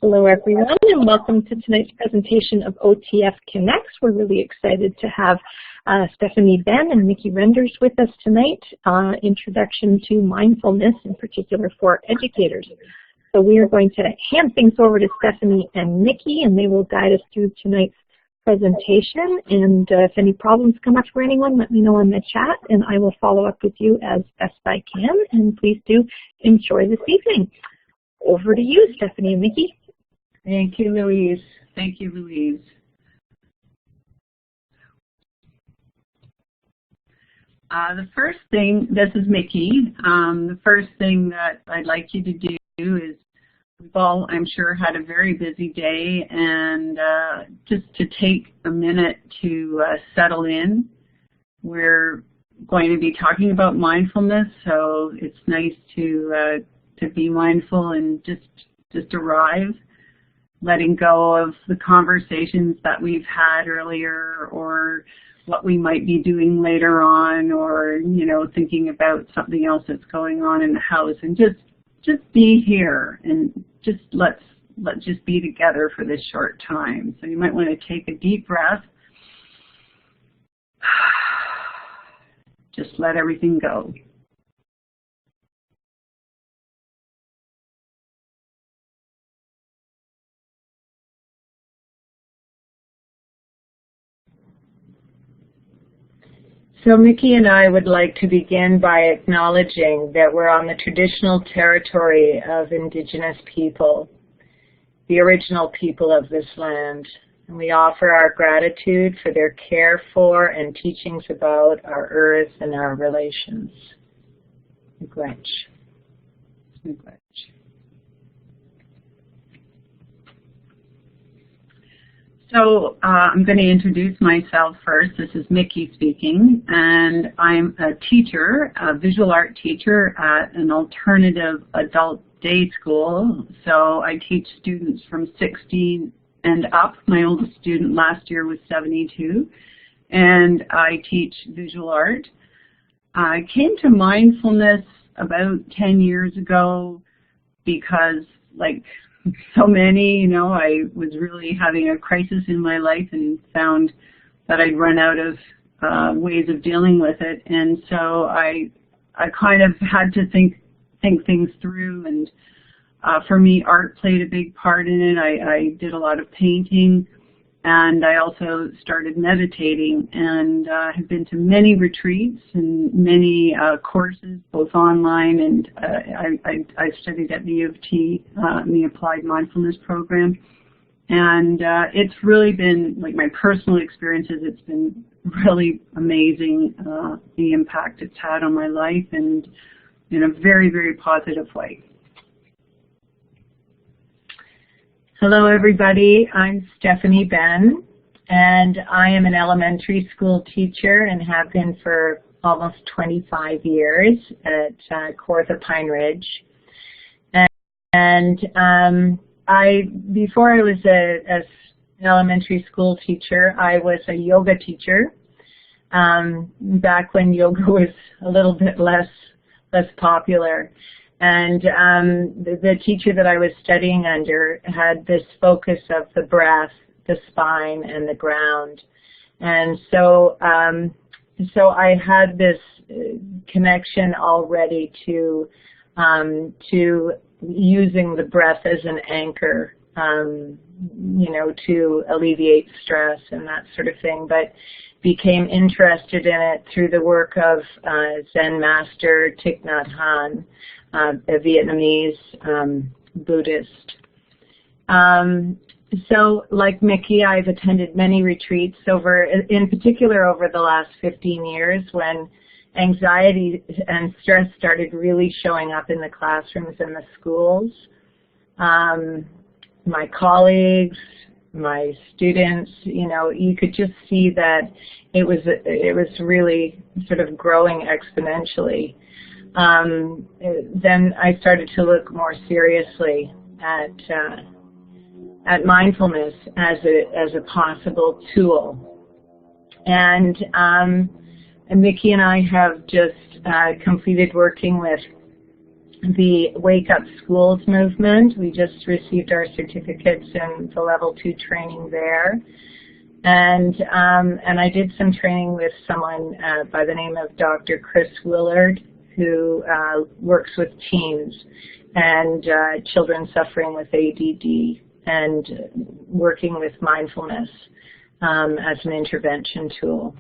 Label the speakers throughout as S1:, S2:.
S1: Hello everyone, and welcome to tonight's presentation of OTF Connects. We're really excited to have Stephanie Ben and Mickey Renders with us tonight. Introduction to mindfulness, in particular for educators. So we are going to hand things over to Stephanie and Mickey, and they will guide us through tonight's presentation. And if any problems come up for anyone, let me know in the chat, and I will follow up with you as best I can. And please do enjoy this evening. Over to you, Stephanie and Mickey.
S2: Thank you, Louise. Thank you, Louise. The first thing, this is Mickey. The first thing that I'd like you to do is, we've all, I'm sure, had a very busy day, and just to take a minute to settle in. We're going to be talking about mindfulness, so it's nice to be mindful and just arrive. Letting go of the conversations that we've had earlier, or what we might be doing later on, or thinking about something else that's going on in the house, and just be here and let's just be together for this short time. So you might want to take a deep breath. Just let everything go. So Mickey and I would like to begin by acknowledging that we're on the traditional territory of Indigenous people, the original people of this land. And we offer our gratitude for their care for and teachings about our earth and our relations. Miigwech. Miigwech. So I'm going to introduce myself first. This is Mickey speaking, and I'm a teacher, a visual art teacher at an alternative adult day school. So I teach students from 16 and up. My oldest student last year was 72, and I teach visual art. I came to mindfulness about 10 years ago because, like so many, I was really having a crisis in my life and found that I'd run out of ways of dealing with it. And so I kind of had to think things through, and for me, art played a big part in it. I did a lot of painting, and I also started meditating, and have been to many retreats and many courses, both online, and I studied at the U of T in the Applied Mindfulness program. And it's really been, like my personal experiences, it's been really amazing, the impact it's had on my life, and in a very, very positive way. Hello everybody, I'm Stephanie Ben, and I am an elementary school teacher and have been for almost 25 years at Kawartha Pine Ridge. And before I was an elementary school teacher, I was a yoga teacher, back when yoga was a little bit less popular. And the teacher that I was studying under had this focus of the breath, the spine, and the ground. And so I had this connection already to using the breath as an anchor, to alleviate stress and that sort of thing, but became interested in it through the work of Zen master Thich Nhat Hanh, a Vietnamese Buddhist. So like Mickey, I've attended many retreats in particular over the last 15 years, when anxiety and stress started really showing up in the classrooms and the schools. My colleagues, my students, you could just see that it was really sort of growing exponentially. Then I started to look more seriously at mindfulness as a possible tool. And Mickey and I have just completed working with the Wake Up Schools movement. We just received our certificates in the Level 2 training there. And I did some training with someone by the name of Dr. Chris Willard, who works with teens and children suffering with ADD and working with mindfulness as an intervention tool.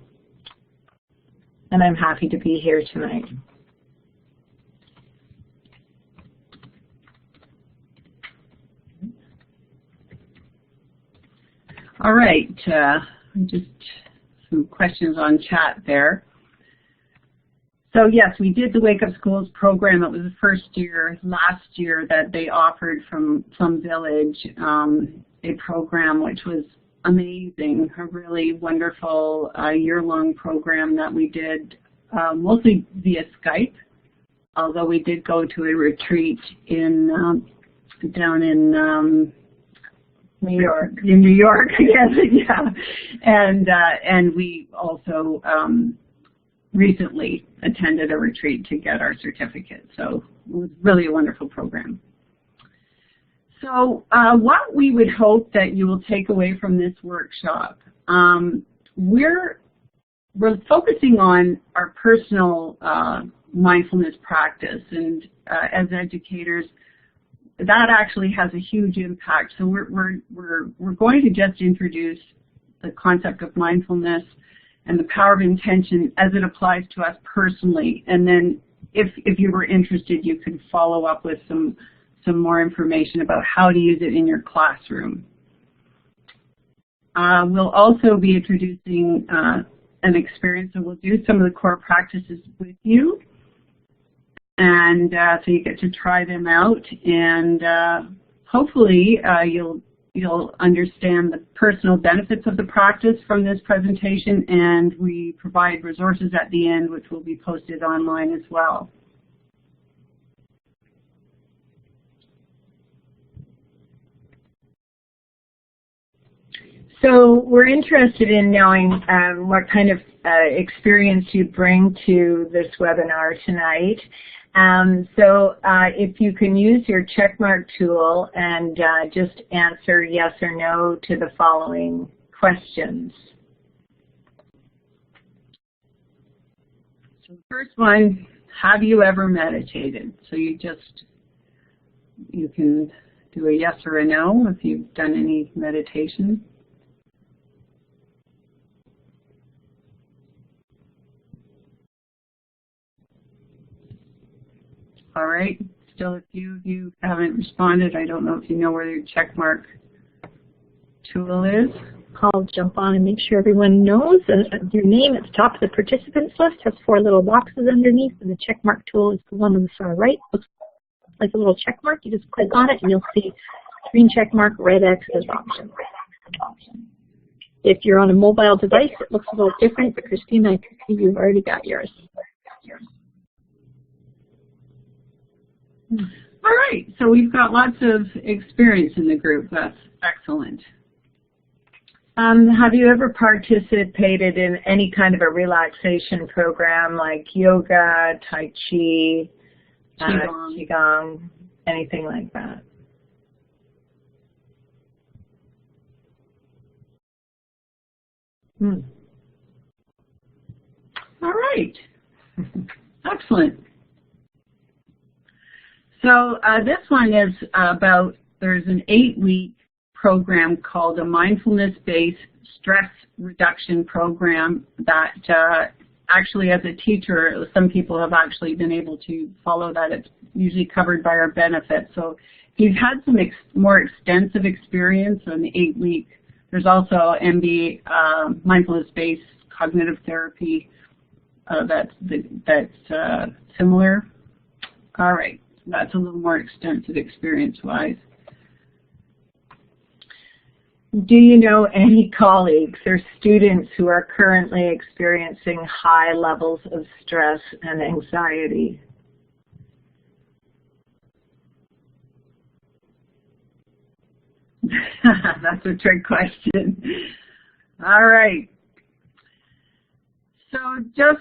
S2: And I'm happy to be here tonight. All right, just some questions on chat there. So yes, we did the Wake Up Schools program. It was the first year, last year, that they offered from Plum Village a program which was amazing, a really wonderful year-long program that we did mostly via Skype, although we did go to a retreat in down in New York. In New York, yes, yeah. And we also recently attended a retreat to get our certificate. So it was really a wonderful program. So what we would hope that you will take away from this workshop, we're focusing on our personal mindfulness practice, and as educators, that actually has a huge impact. So we're going to just introduce the concept of mindfulness and the power of intention as it applies to us personally. And then if you were interested, you could follow up with some more information about how to use it in your classroom. We'll also be introducing an experience, and we'll do some of the core practices with you. And so you get to try them out, and hopefully you'll understand the personal benefits of the practice from this presentation, and we provide resources at the end which will be posted online as well. So we're interested in knowing what kind of experience you bring to this webinar tonight. So if you can use your checkmark tool and just answer yes or no to the following questions. So the first one, have you ever meditated? So you can do a yes or a no if you've done any meditation. All right, still a few of you haven't responded. I don't know if you know where your checkmark tool is.
S1: I'll jump on and make sure everyone knows your name at the top of the participants list has 4 little boxes underneath, and the checkmark tool is the one on the far right. Looks like a little checkmark. You just click on it and you'll see green checkmark, red X as option. If you're on a mobile device, it looks a little different, but Christina, I can see you've already got yours.
S2: All right, so we've got lots of experience in the group. That's excellent. Have you ever participated in any kind of a relaxation program like yoga, Tai Chi, Qigong, anything like that? All right, excellent. So this one is about, there's an 8-week program called a mindfulness-based stress reduction program that actually, as a teacher, some people have actually been able to follow that. It's usually covered by our benefits. So if you've had some more extensive experience on the 8-week, there's also MB, mindfulness-based cognitive therapy that's similar. All right. That's a little more extensive experience-wise. Do you know any colleagues or students who are currently experiencing high levels of stress and anxiety? That's a trick question. All right. So just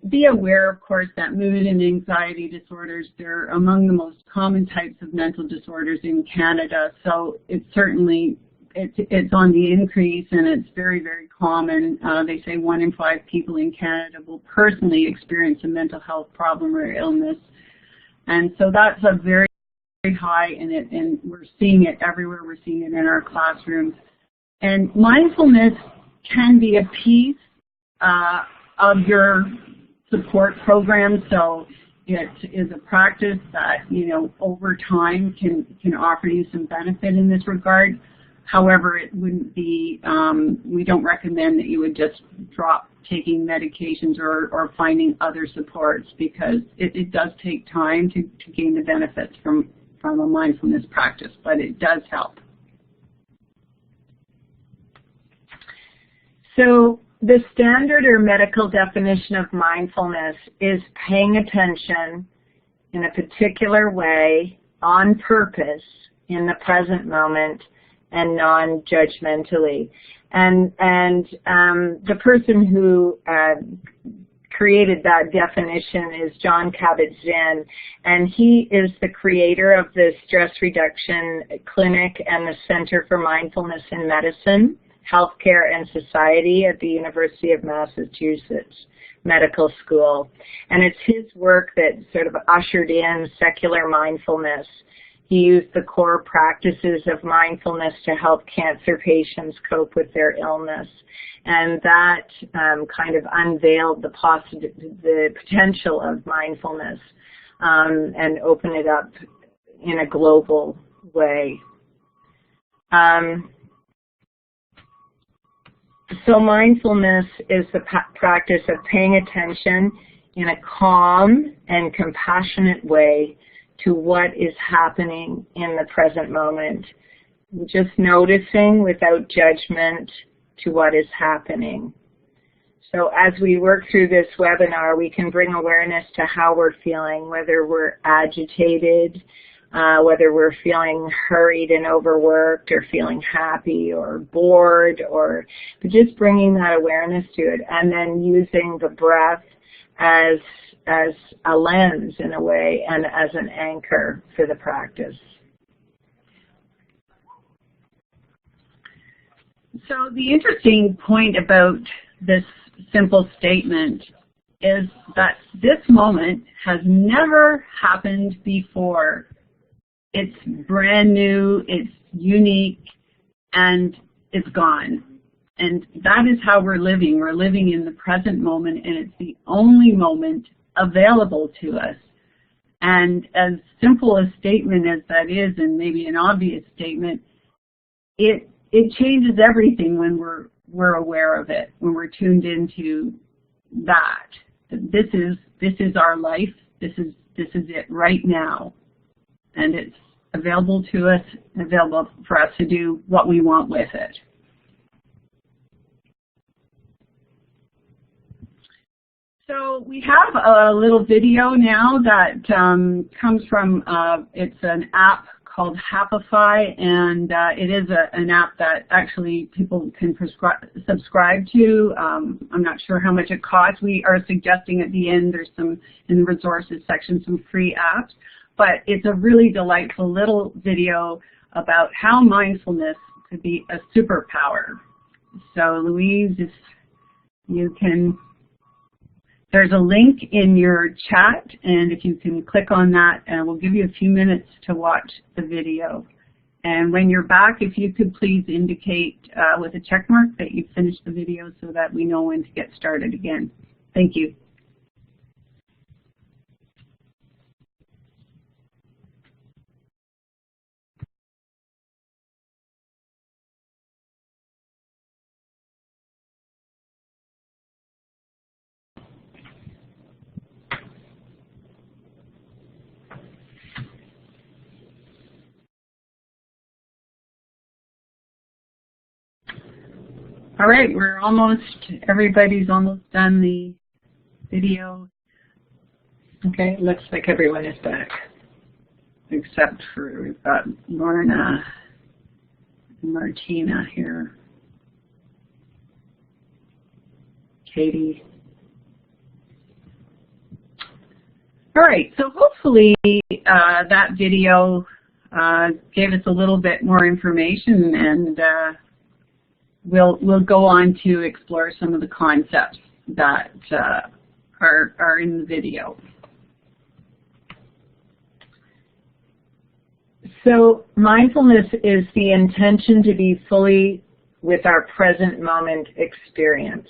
S2: be aware, of course, that mood and anxiety disorders, they're among the most common types of mental disorders in Canada. So it's certainly, it's on the increase, and it's very, very common. They say 1 in 5 people in Canada will personally experience a mental health problem or illness. And so that's a very, very high, and we're seeing it everywhere. We're seeing it in our classrooms. And mindfulness can be a piece of your support program. So it is a practice that, you know, over time can offer you some benefit in this regard. However, it wouldn't be, we don't recommend that you would just drop taking medications or finding other supports, because it does take time to gain the benefits from a mindfulness practice, but it does help.
S3: So the standard or medical definition of mindfulness is paying attention in a particular way, on purpose, in the present moment, and non-judgmentally. And the person who created that definition is John Kabat-Zinn, and he is the creator of the Stress Reduction Clinic and the Center for Mindfulness in Medicine, Healthcare and Society at the University of Massachusetts Medical School. And it's his work that sort of ushered in secular mindfulness. He used the core practices of mindfulness to help cancer patients cope with their illness. And that kind of unveiled the potential of mindfulness and opened it up in a global way. So mindfulness is the practice of paying attention in a calm and compassionate way to what is happening in the present moment. Just noticing without judgment to what is happening. So as we work through this webinar, we can bring awareness to how we're feeling, whether we're agitated, whether we're feeling hurried and overworked, or feeling happy or bored, but just bringing that awareness to it, and then using the breath as a lens in a way, and as an anchor for the practice.
S2: So the interesting point about this simple statement is that this moment has never happened before. It's brand new, it's unique, and it's gone. And that is how we're living. We're living in the present moment, and it's the only moment available to us. And as simple a statement as that is, and maybe an obvious statement, it changes everything when we're aware of it, when we're tuned into that. This is our life. This is it right now. And it's available to us, available for us to do what we want with it. So we have a little video now that comes from, it's an app called Happify, and it is an app that actually people can subscribe to. I'm not sure how much it costs. We are suggesting at the end, there's some, in the resources section, some free apps. But it's a really delightful little video about how mindfulness could be a superpower. So Louise, if you can, there's a link in your chat, and if you can click on that, and we'll give you a few minutes to watch the video. And when you're back, if you could please indicate with a check mark that you've finished the video so that we know when to get started again. Thank you. All right, everybody's almost done the video. Okay, looks like everyone is back, except for we've got Lorna and Martina here. Katie. All right, so hopefully that video gave us a little bit more information, and we'll go on to explore some of the concepts that are in the video.
S3: So mindfulness is the intention to be fully with our present moment experience.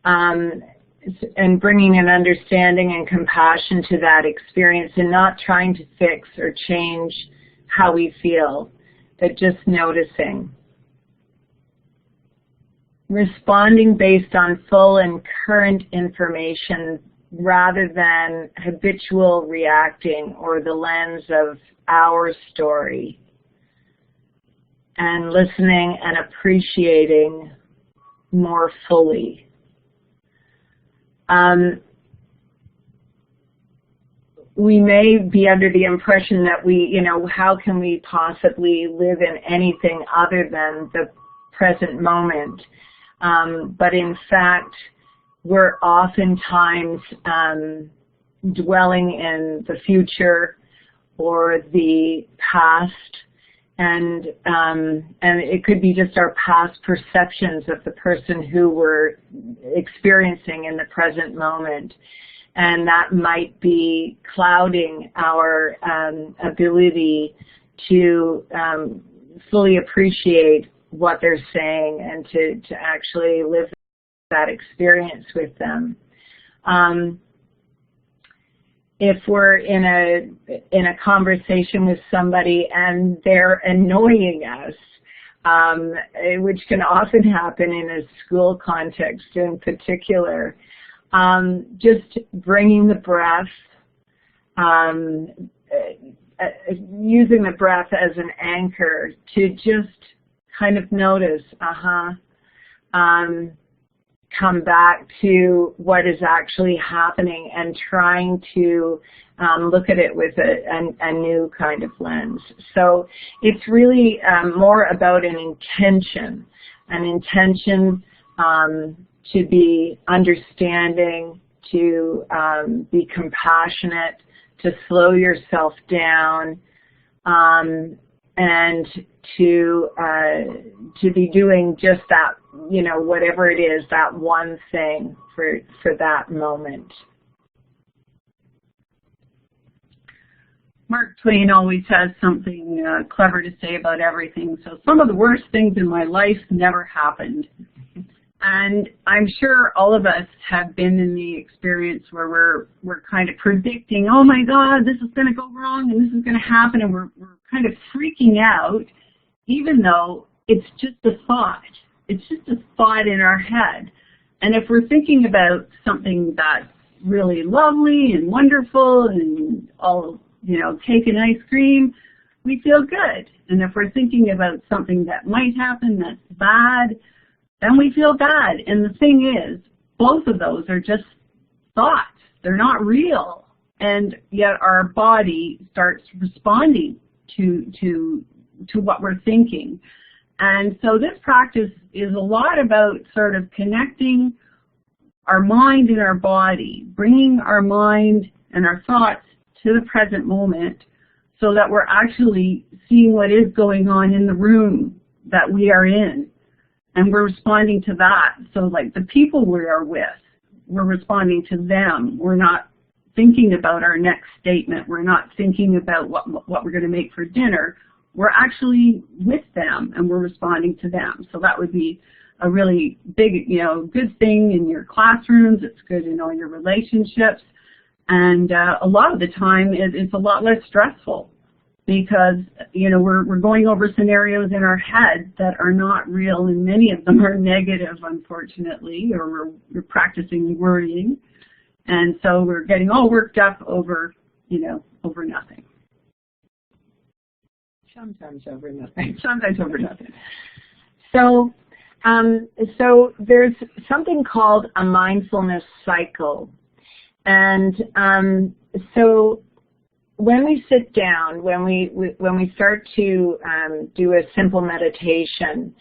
S3: And bringing an understanding and compassion to that experience, and not trying to fix or change how we feel, but just noticing. Responding based on full and current information rather than habitual reacting or the lens of our story. And listening and appreciating more fully. We may be under the impression that how can we possibly live in anything other than the present moment? But in fact, we're oftentimes dwelling in the future or the past, and it could be just our past perceptions of the person who we're experiencing in the present moment, and that might be clouding our ability to fully appreciate what they're saying and to actually live that experience with them. If we're in a conversation with somebody and they're annoying us, which can often happen in a school context in particular, just bringing the breath, using the breath as an anchor to just kind of notice, come back to what is actually happening and trying to look at it with a new kind of lens. So it's really more about an intention to be understanding, to be compassionate, to slow yourself down, and to be doing just that, whatever it is, that one thing for that moment.
S2: Mark Twain always has something clever to say about everything. So some of the worst things in my life never happened. And I'm sure all of us have been in the experience where we're kind of predicting, oh my God, this is going to go wrong and this is going to happen, and we're kind of freaking out, even though it's just a thought. It's just a thought in our head. And if we're thinking about something that's really lovely and wonderful and all, cake and ice cream, we feel good. And if we're thinking about something that might happen that's bad, then we feel bad. And the thing is, both of those are just thoughts. They're not real. And yet our body starts responding to what we're thinking. And so this practice is a lot about sort of connecting our mind and our body, bringing our mind and our thoughts to the present moment so that we're actually seeing what is going on in the room that we are in. And we're responding to that. So like the people we are with, we're responding to them. We're not thinking about our next statement. We're not thinking about what we're going to make for dinner. We're actually with them and we're responding to them. So that would be a really big, good thing in your classrooms. It's good in all your relationships. And a lot of the time it's a lot less stressful because, we're going over scenarios in our head that are not real, and many of them are negative, unfortunately, or we're practicing worrying. And so we're getting all worked up over, over nothing. Sometimes over nothing. Sometimes over nothing.
S3: So there's something called a mindfulness cycle. And so when we sit down, when we start to do a simple meditation,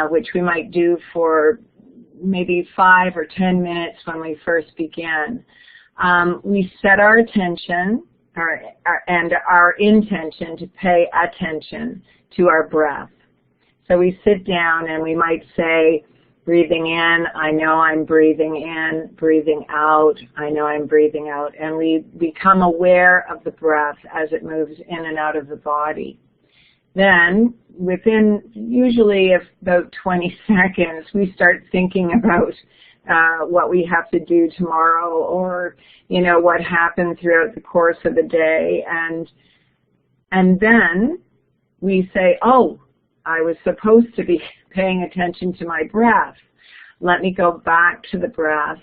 S3: which we might do for maybe 5 or 10 minutes when we first begin. We set our attention and our intention to pay attention to our breath. So we sit down and we might say, breathing in, I know I'm breathing in, breathing out, I know I'm breathing out, and we become aware of the breath as it moves in and out of the body. Then, within usually about 20 seconds, we start thinking about what we have to do tomorrow, or, you know, what happened throughout the course of the day, and then we say, oh, I was supposed to be paying attention to my breath. Let me go back to the breath.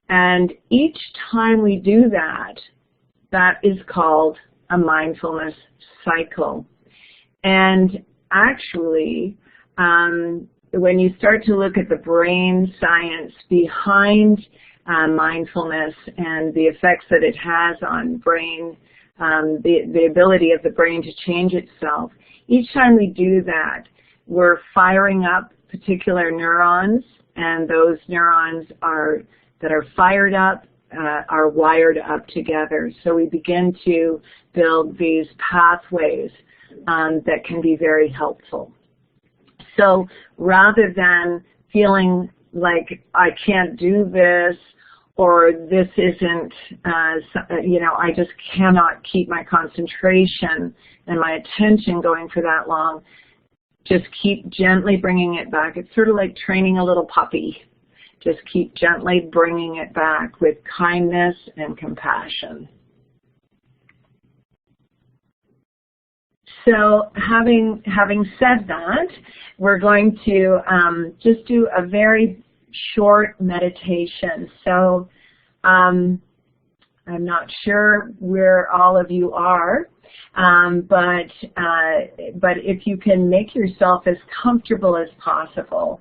S3: And each time we do that, that is called a mindfulness cycle. And actually, when you start to look at the brain science behind mindfulness and the effects that it has on brain, the ability of the brain to change itself, each time we do that, we're firing up particular neurons, and those neurons that are fired up are wired up together. So we begin to build these pathways that can be very helpful. So rather than feeling like I can't do this, or this isn't, I just cannot keep my concentration and my attention going for that long, just keep gently bringing it back. It's sort of like training a little puppy. Just keep gently bringing it back with kindness and compassion. So having said that, we're going to just do a very short meditation. So I'm not sure where all of you are, but if you can make yourself as comfortable as possible,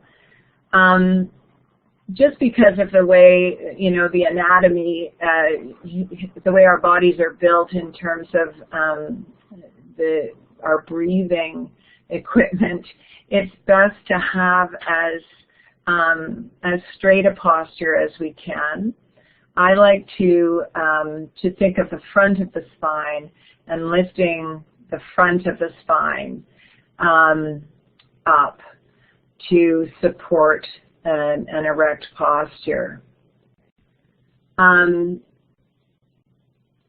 S3: just because of the way, you know, the anatomy, the way our bodies are built in terms of our breathing equipment, it's best to have as straight a posture as we can. I like to think of the front of the spine and lifting the front of the spine up to support an erect posture.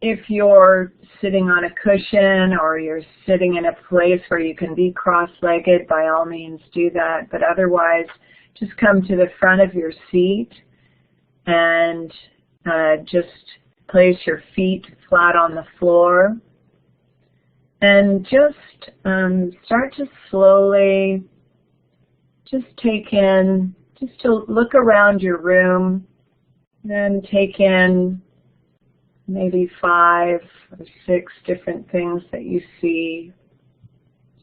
S3: If you're sitting on a cushion or you're sitting in a place where you can be cross-legged, by all means do that, but otherwise just come to the front of your seat and just place your feet flat on the floor, and just start to slowly just to look around your room and take in maybe 5 or 6 different things that you see,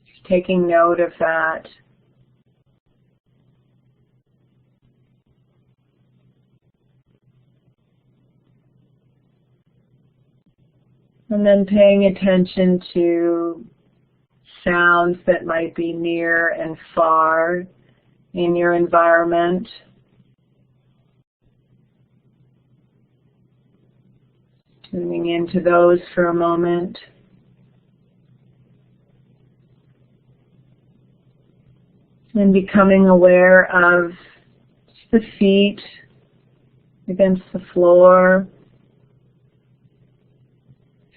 S3: just taking note of that. And then paying attention to sounds that might be near and far in your environment. Tuning into those for a moment. And becoming aware of the feet against the floor.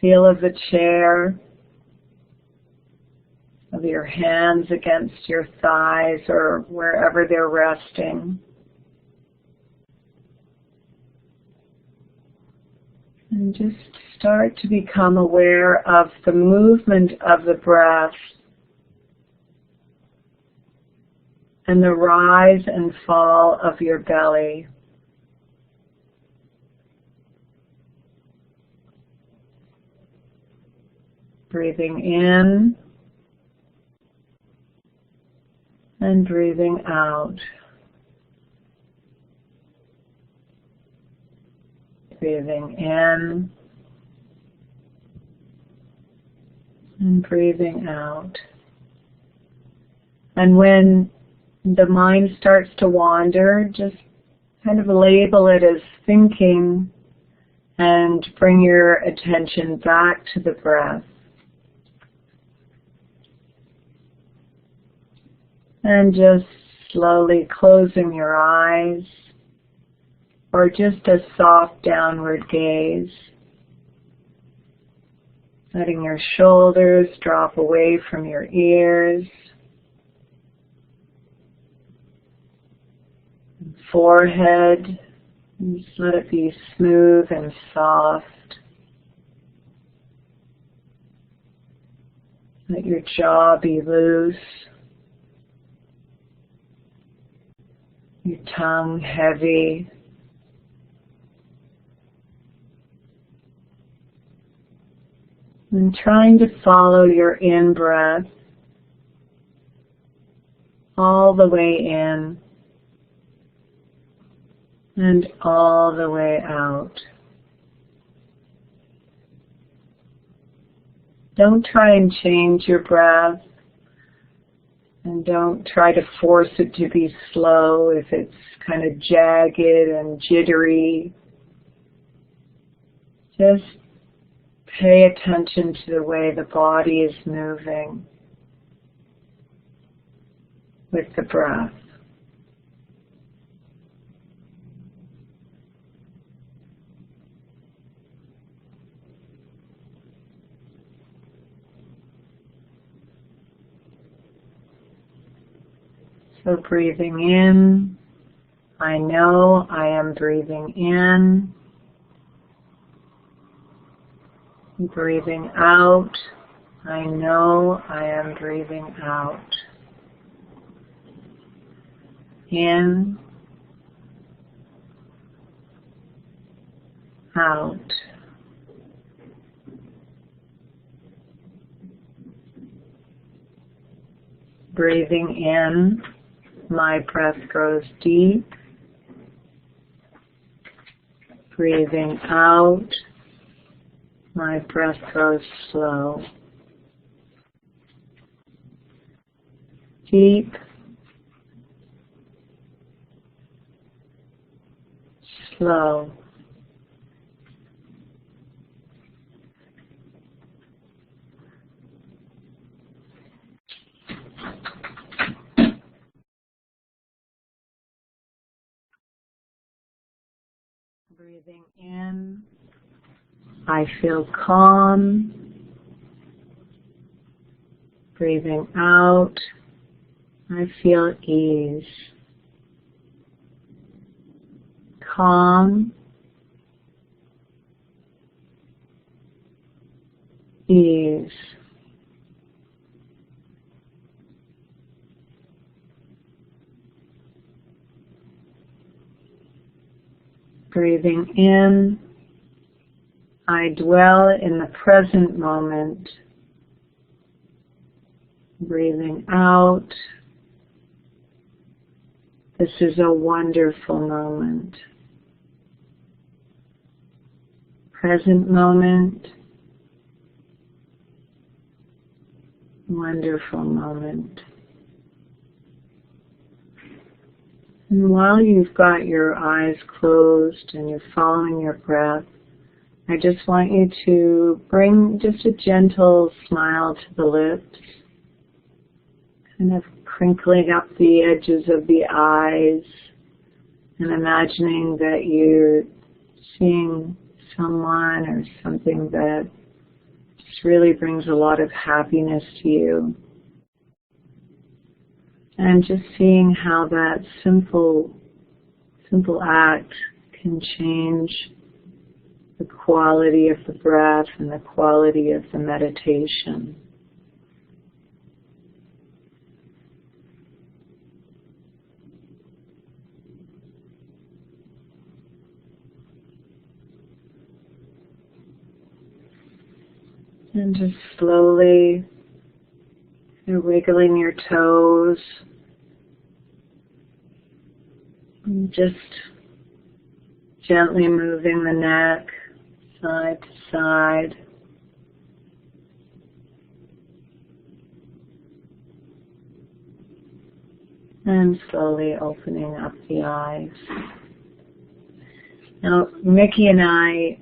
S3: Feel of the chair, of your hands against your thighs or wherever they're resting. And just start to become aware of the movement of the breath and the rise and fall of your belly. Breathing in and breathing out. Breathing in and breathing out. And when the mind starts to wander, just kind of label it as thinking and bring your attention back to the breath. And just slowly closing your eyes, or just a soft downward gaze. Letting your shoulders drop away from your ears. Forehead, just let it be smooth and soft. Let your jaw be loose. Your tongue heavy. And trying to follow your in-breath all the way in and all the way out. Don't try and change your breath, and don't try to force it to be slow if it's kind of jagged and jittery. Just pay attention to the way the body is moving with the breath. So breathing in, I know I am breathing in. Breathing out, I know I am breathing out. In, out. Breathing in, my breath goes deep. Breathing out, my breath goes slow. Deep, slow. Breathing in, I feel calm. Breathing out, I feel ease. Calm, ease. Breathing in, I dwell in the present moment. Breathing out, this is a wonderful moment. Present moment, wonderful moment. And while you've got your eyes closed and you're following your breath, I just want you to bring just a gentle smile to the lips, kind of crinkling up the edges of the eyes and imagining that you're seeing someone or something that just really brings a lot of happiness to you. And just seeing how that simple act can change the quality of the breath and the quality of the meditation. And just slowly you're wiggling your toes, and just gently moving the neck side to side. And slowly opening up the eyes. Mickey and I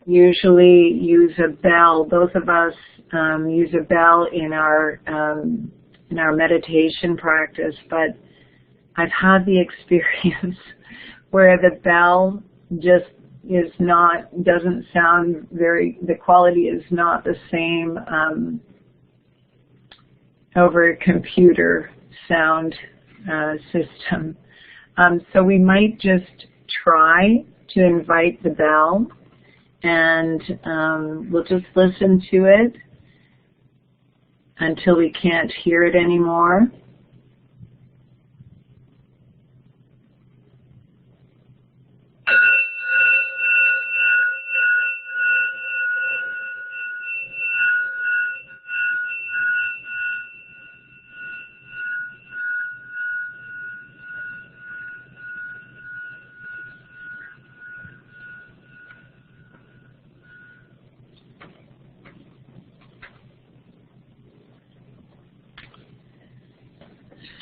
S3: usually use a bell. Both of us use a bell in our meditation practice, but I've had the experience where the bell just doesn't sound the quality is not the same over a computer sound system. So we might just try to invite the bell, and we'll just listen to it until we can't hear it anymore.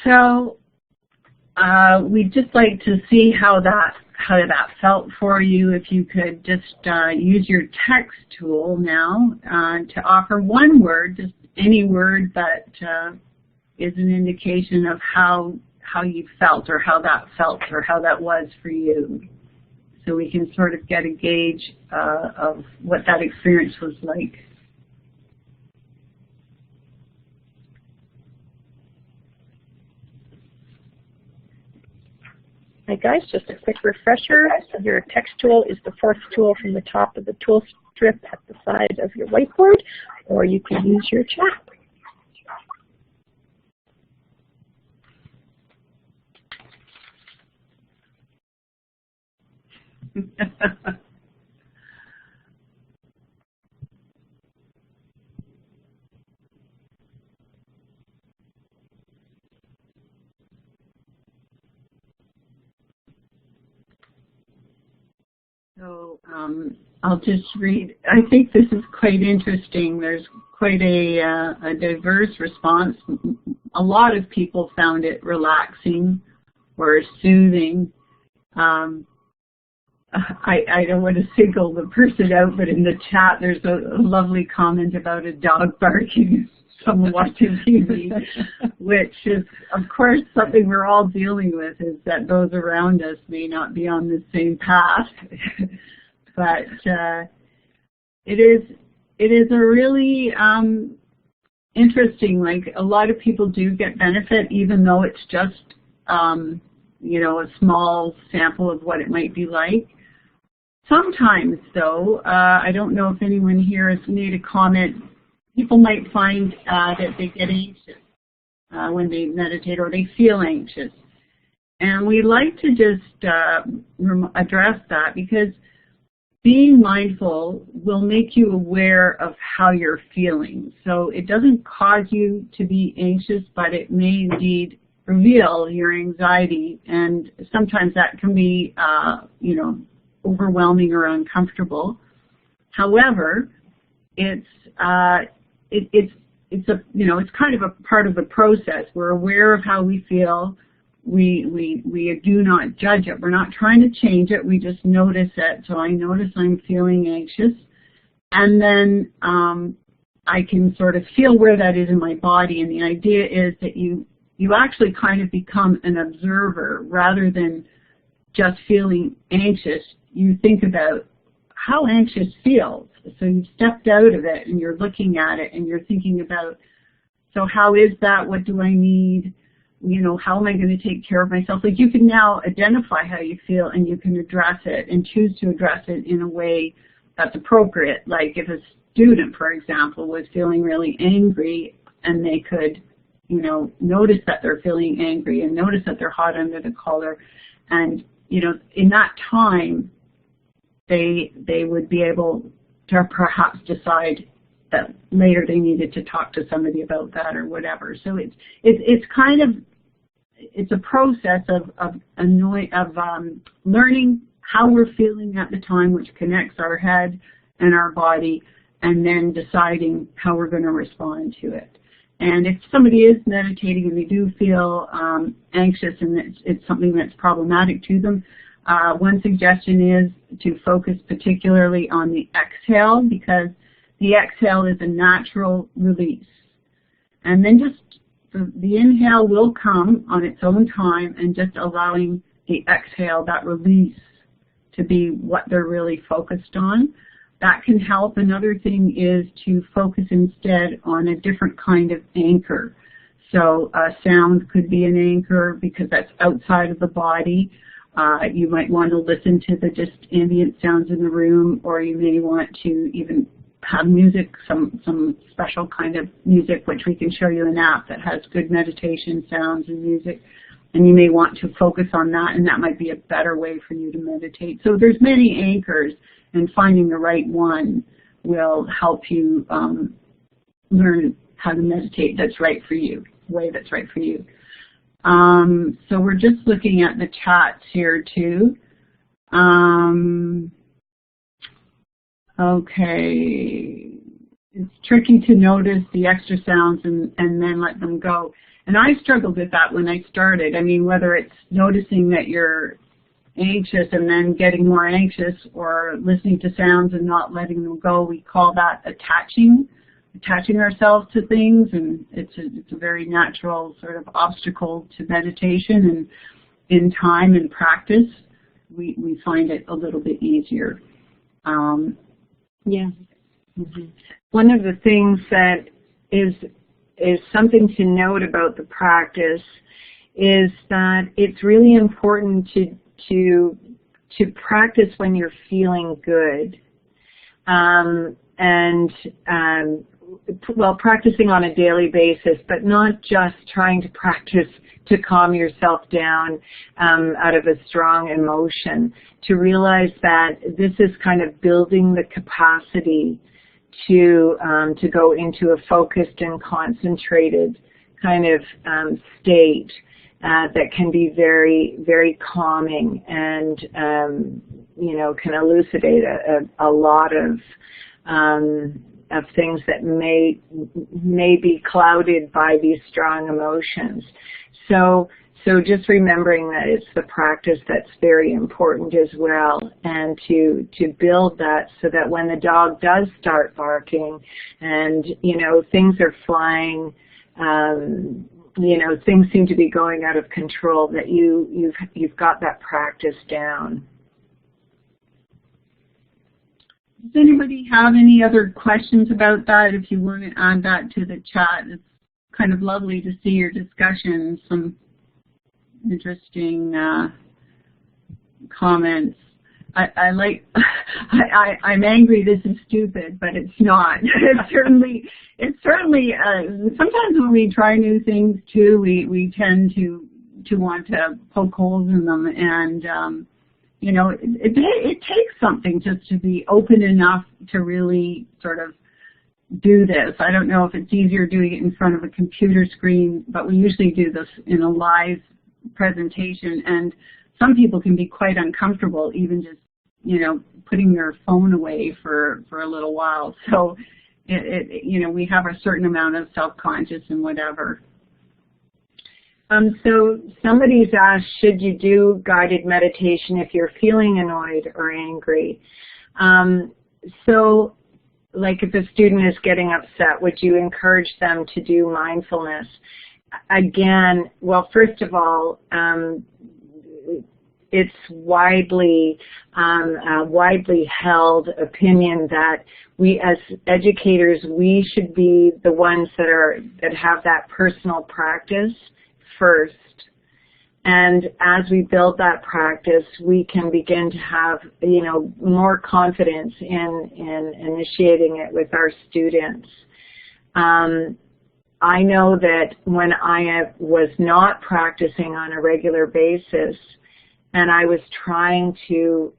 S2: So we'd just like to see how that felt for you. If you could just use your text tool now to offer one word, just any word that is an indication of how you felt or how that felt or how that was for you. So we can sort of get a gauge of what that experience was like.
S1: Hi guys, just a quick refresher. Your text tool is the fourth tool from the top of the tool strip at the side of your whiteboard, or you can use your chat.
S2: So I'll just read. I think this is quite interesting. There's quite a diverse response. A lot of people found it relaxing or soothing. I don't want to single the person out, but in the chat there's a lovely comment about a dog barking, someone watching TV, which is, of course, something we're all dealing with, is that those around us may not be on the same path. But it is a really interesting, like a lot of people do get benefit, even though it's just, a small sample of what it might be like. Sometimes, though, I don't know if anyone here has made a comment, people might find that they get anxious when they meditate, or they feel anxious. And we like to just address that, because being mindful will make you aware of how you're feeling. So it doesn't cause you to be anxious, but it may indeed reveal your anxiety, and sometimes that can be, overwhelming or uncomfortable. However, it's kind of a part of the process. We're aware of how we feel. We do not judge it. We're not trying to change it. We just notice it. So I notice I'm feeling anxious, and then I can sort of feel where that is in my body. And the idea is that you actually kind of become an observer rather than just feeling anxious. You think about how anxious feels. So you've stepped out of it and you're looking at it and you're thinking about, so how is that? What do I need? How am I going to take care of myself? Like, you can now identify how you feel, and you can address it and choose to address it in a way that's appropriate. Like if a student, for example, was feeling really angry, and they could, notice that they're feeling angry and notice that they're hot under the collar, and, in that time, they would be able to perhaps decide that later they needed to talk to somebody about that or whatever. So it's kind of, it's a process of learning how we're feeling at the time, which connects our head and our body, and then deciding how we're going to respond to it. And if somebody is meditating and they do feel anxious and it's something that's problematic to them, One suggestion is to focus particularly on the exhale, because the exhale is a natural release. And then just the inhale will come on its own time, and just allowing the exhale, that release, to be what they're really focused on. That can help. Another thing is to focus instead on a different kind of anchor. So sound could be an anchor because that's outside of the body. You might want to listen to the just ambient sounds in the room, or you may want to even have music, some special kind of music, which we can show you an app that has good meditation sounds and music. And you may want to focus on that, and that might be a better way for you to meditate. So there's many anchors, and finding the right one will help you learn how to meditate that's right for you, the way that's right for you. So we're just looking at the chats here too. Okay. It's tricky to notice the extra sounds and then let them go. And I struggled with that when I started. I mean, whether it's noticing that you're anxious and then getting more anxious, or listening to sounds and not letting them go, we call that attaching ourselves to things, and it's a very natural sort of obstacle to meditation. And in time and practice, we find it a little bit easier.
S3: Yeah. Mm-hmm. One of the things that is something to note about the practice is that it's really important to practice when you're feeling good, practicing on a daily basis, but not just trying to practice to calm yourself down out of a strong emotion. To realize that this is kind of building the capacity to go into a focused and concentrated kind of state that can be very, very calming, and can elucidate a lot of things that may be clouded by these strong emotions. So just remembering that it's the practice that's very important as well, and to build that so that when the dog does start barking and, things are flying, things seem to be going out of control, that you've got that practice down.
S2: Does anybody have any other questions about that? If you want to add that to the chat, it's kind of lovely to see your discussion, some interesting comments. I'm angry, this is stupid, but it's not. It's certainly, sometimes when we try new things too, we tend to want to poke holes in them, and it takes something just to be open enough to really sort of do this. I don't know if it's easier doing it in front of a computer screen, but we usually do this in a live presentation, and some people can be quite uncomfortable even just, putting their phone away for a little while. So, we have a certain amount of self-conscious and whatever.
S3: So somebody's asked, should you do guided meditation if you're feeling annoyed or angry? So, like if a student is getting upset, would you encourage them to do mindfulness? Again, well, first of all, it's widely held opinion that we as educators, we should be the ones that have that personal practice first. And as we build that practice, we can begin to have, more confidence in initiating it with our students. I know that when I was not practicing on a regular basis, and I was trying to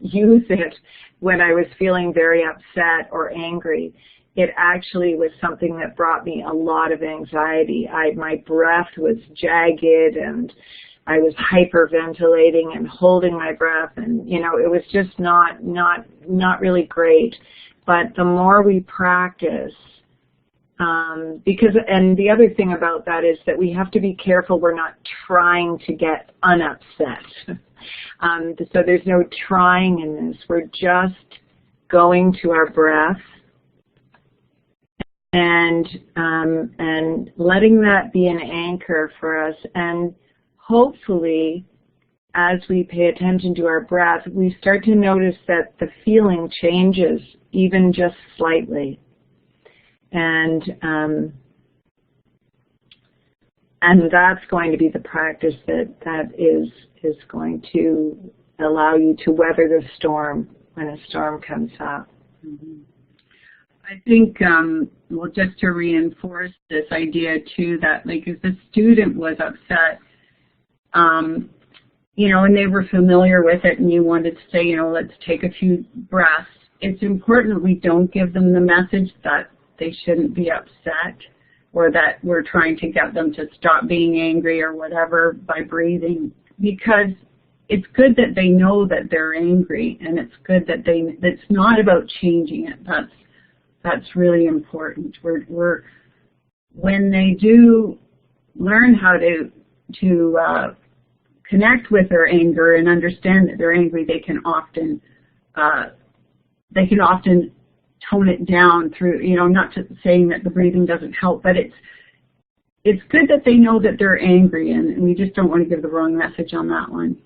S3: use it when I was feeling very upset or angry, it actually was something that brought me a lot of anxiety. My breath was jagged, and I was hyperventilating and holding my breath, and it was just not really great. But the more we practice, And the other thing about that is that we have to be careful we're not trying to get unupset. So there's no trying in this. We're just going to our breath and letting that be an anchor for us. And hopefully, as we pay attention to our breath, we start to notice that the feeling changes even just slightly. And that's going to be the practice that is going to allow you to weather the storm when a storm comes up.
S2: Mm-hmm. I think, well, just to reinforce this idea too, that like if the student was upset, you know, and they were familiar with it and you wanted to say, you know, let's take a few breaths, it's important that we don't give them the message that they shouldn't be upset or that we're trying to get them to stop being angry or whatever by breathing, because it's good that they know that they're angry, and it's good that it's not about changing it. That's really important. When they do learn how to connect with their anger and understand that they're angry, they can often tone it down through, you know, not to saying that the breathing doesn't help, but it's good that they know that they're angry, and we just don't want to give the wrong message on that one.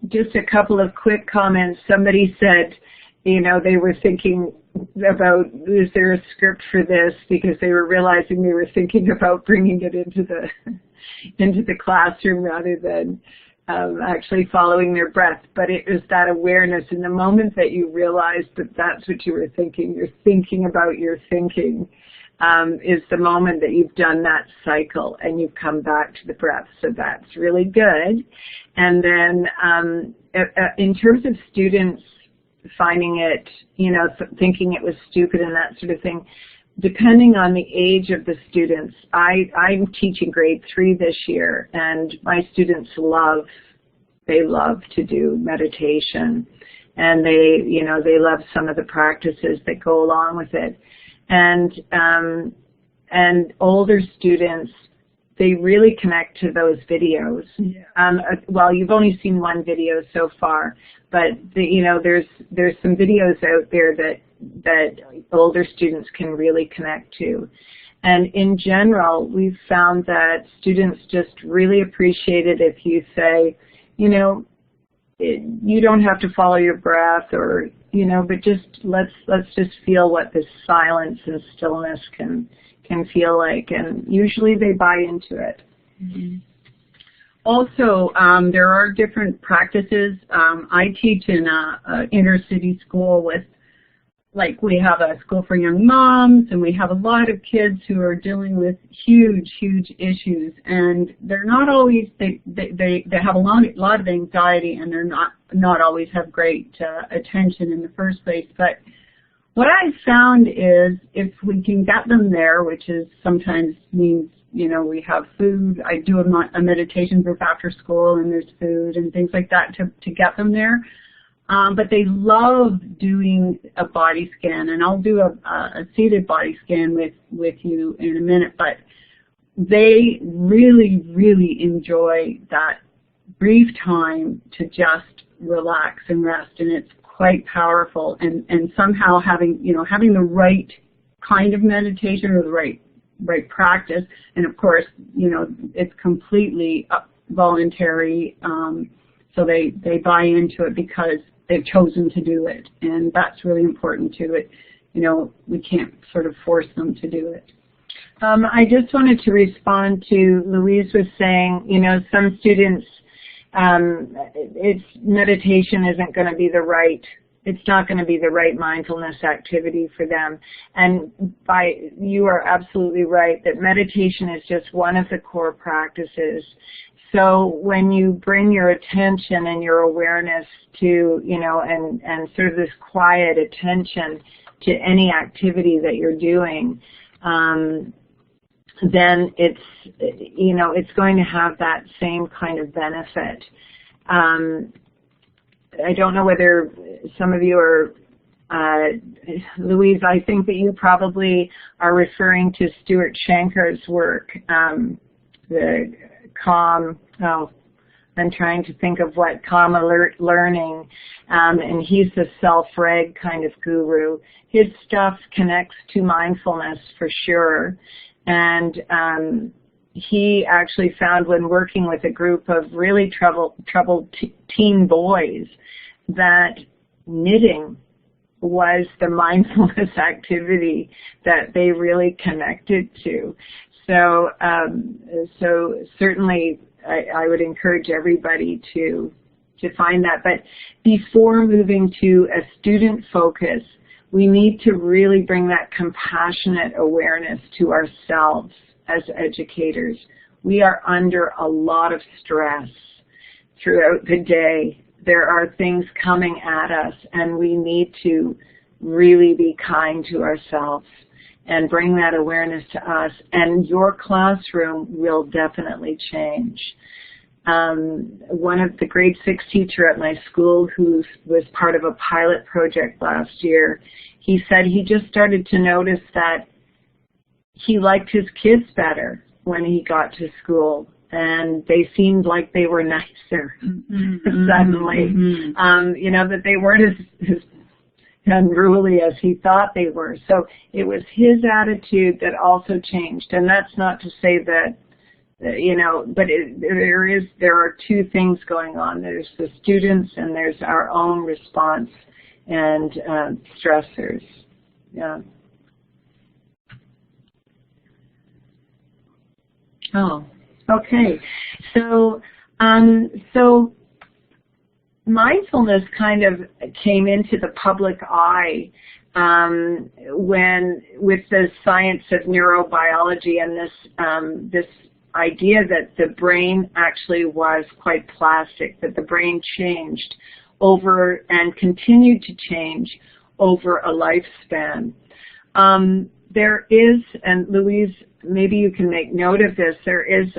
S3: Just a couple of quick comments. Somebody said, you know, they were thinking about, is there a script for this? Because they were realizing they were thinking about bringing it into the classroom rather than actually following their breath. But it was that awareness. In the moment that you realize that that's what you were thinking, you're thinking about your thinking, is the moment that you've done that cycle and you've come back to the breath. So that's really good. And then in terms of students finding it, you know, thinking it was stupid and that sort of thing, depending on the age of the students, I'm teaching grade 3 this year, and my students love to do meditation, and they love some of the practices that go along with it. And older students, they really connect to those videos. Yeah. Well, you've only seen one video so far, but there's some videos out there that older students can really connect to. And in general, we've found that students just really appreciate it if you say, you know, you don't have to follow your breath, or, you know, but just let's just feel what this silence and stillness can feel like, and usually they buy into it.
S2: Mm-hmm. Also, there are different practices. I teach in a inner city school with, like, we have a school for young moms, and we have a lot of kids who are dealing with huge issues, and they're not always, they have a lot of anxiety, and they're not always have great attention in the first place. But what I've found is if we can get them there, which is sometimes means, you know, we have food. I do a meditation group after school, and there's food and things like that to get them there. But they love doing a body scan, and I'll do a seated body scan with you in a minute. But they really enjoy that brief time to just relax and rest, and it's quite powerful. And somehow having the right kind of meditation or the right practice, and of course, you know, it's completely voluntary, so they buy into it because they've chosen to do it, and that's really important too. It, you know, we can't sort of force them to do it.
S3: I just wanted to respond to Louise was saying, you know, some students, meditation isn't going to be it's not going to be the right mindfulness activity for them. And you are absolutely right that meditation is just one of the core practices. So when you bring your attention and your awareness to, you know, and sort of this quiet attention to any activity that you're doing, then it's, you know, it's going to have that same kind of benefit. I don't know whether some of you are Louise, I think that you probably are referring to Stuart Shanker's work, the calm, I'm trying to think of what calm alert learning, and he's the self-reg kind of guru. His stuff connects to mindfulness for sure, and he actually found when working with a group of really troubled teen boys that knitting was the mindfulness activity that they really connected to. So certainly I would encourage everybody to find that. But before moving to a student focus, we need to really bring that compassionate awareness to ourselves as educators. We are under a lot of stress throughout the day. There are things coming at us, and we need to really be kind to ourselves and bring that awareness to us, and your classroom will definitely change. One of the grade 6 teacher at my school who was part of a pilot project last year, he said he just started to notice that he liked his kids better when he got to school, and they seemed like they were nicer suddenly. You know, that they weren't as unruly as he thought they were. So it was his attitude that also changed. And that's not to say that, you know, but there are two things going on. There's the students and there's our own response and stressors. Yeah. Oh, okay. So mindfulness kind of came into the public eye when, with the science of neurobiology and this idea that the brain actually was quite plastic, that the brain changed over and continued to change over a lifespan. There is, and Louise, maybe you can make note of this, there is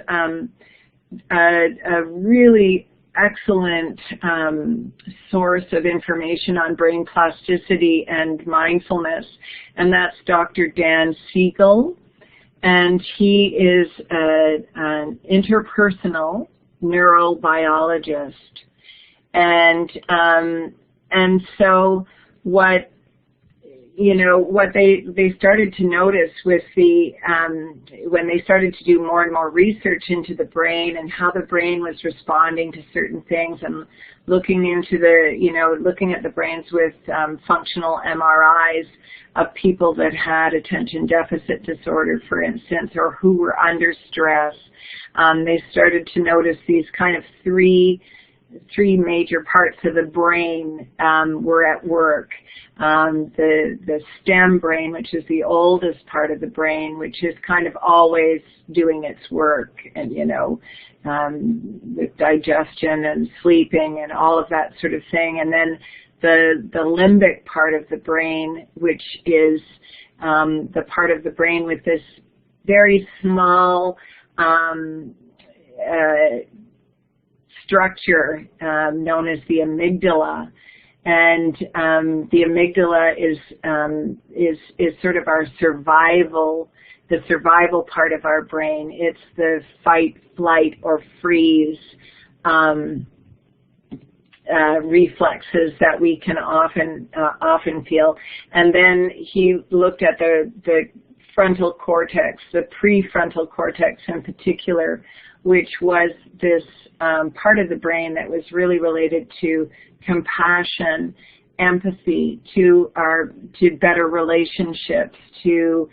S3: a really excellent source of information on brain plasticity and mindfulness, and that's Dr. Dan Siegel, and he is an interpersonal neurobiologist, and so what they started to notice with when they started to do more and more research into the brain and how the brain was responding to certain things, and looking into looking at the brains with functional MRIs of people that had attention deficit disorder, for instance, or who were under stress, they started to notice these kind of three major parts of the brain were at work. The stem brain, which is the oldest part of the brain, which is kind of always doing its work, and with digestion and sleeping and all of that sort of thing. And then the limbic part of the brain, which is the part of the brain with this very small structure known as the amygdala, and the amygdala is sort of our the survival part of our brain. It's the fight, flight, or freeze reflexes that we can often feel. And then he looked at the frontal cortex, the prefrontal cortex in particular, which was this part of the brain that was really related to compassion, empathy, to better relationships, to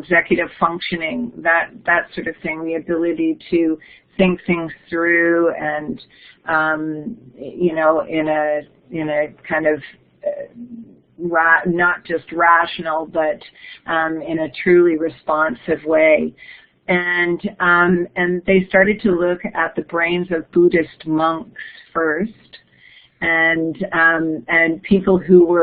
S3: executive functioning, that sort of thing, the ability to think things through and in a kind of not just rational, but in a truly responsive way. And they started to look at the brains of Buddhist monks first, and people who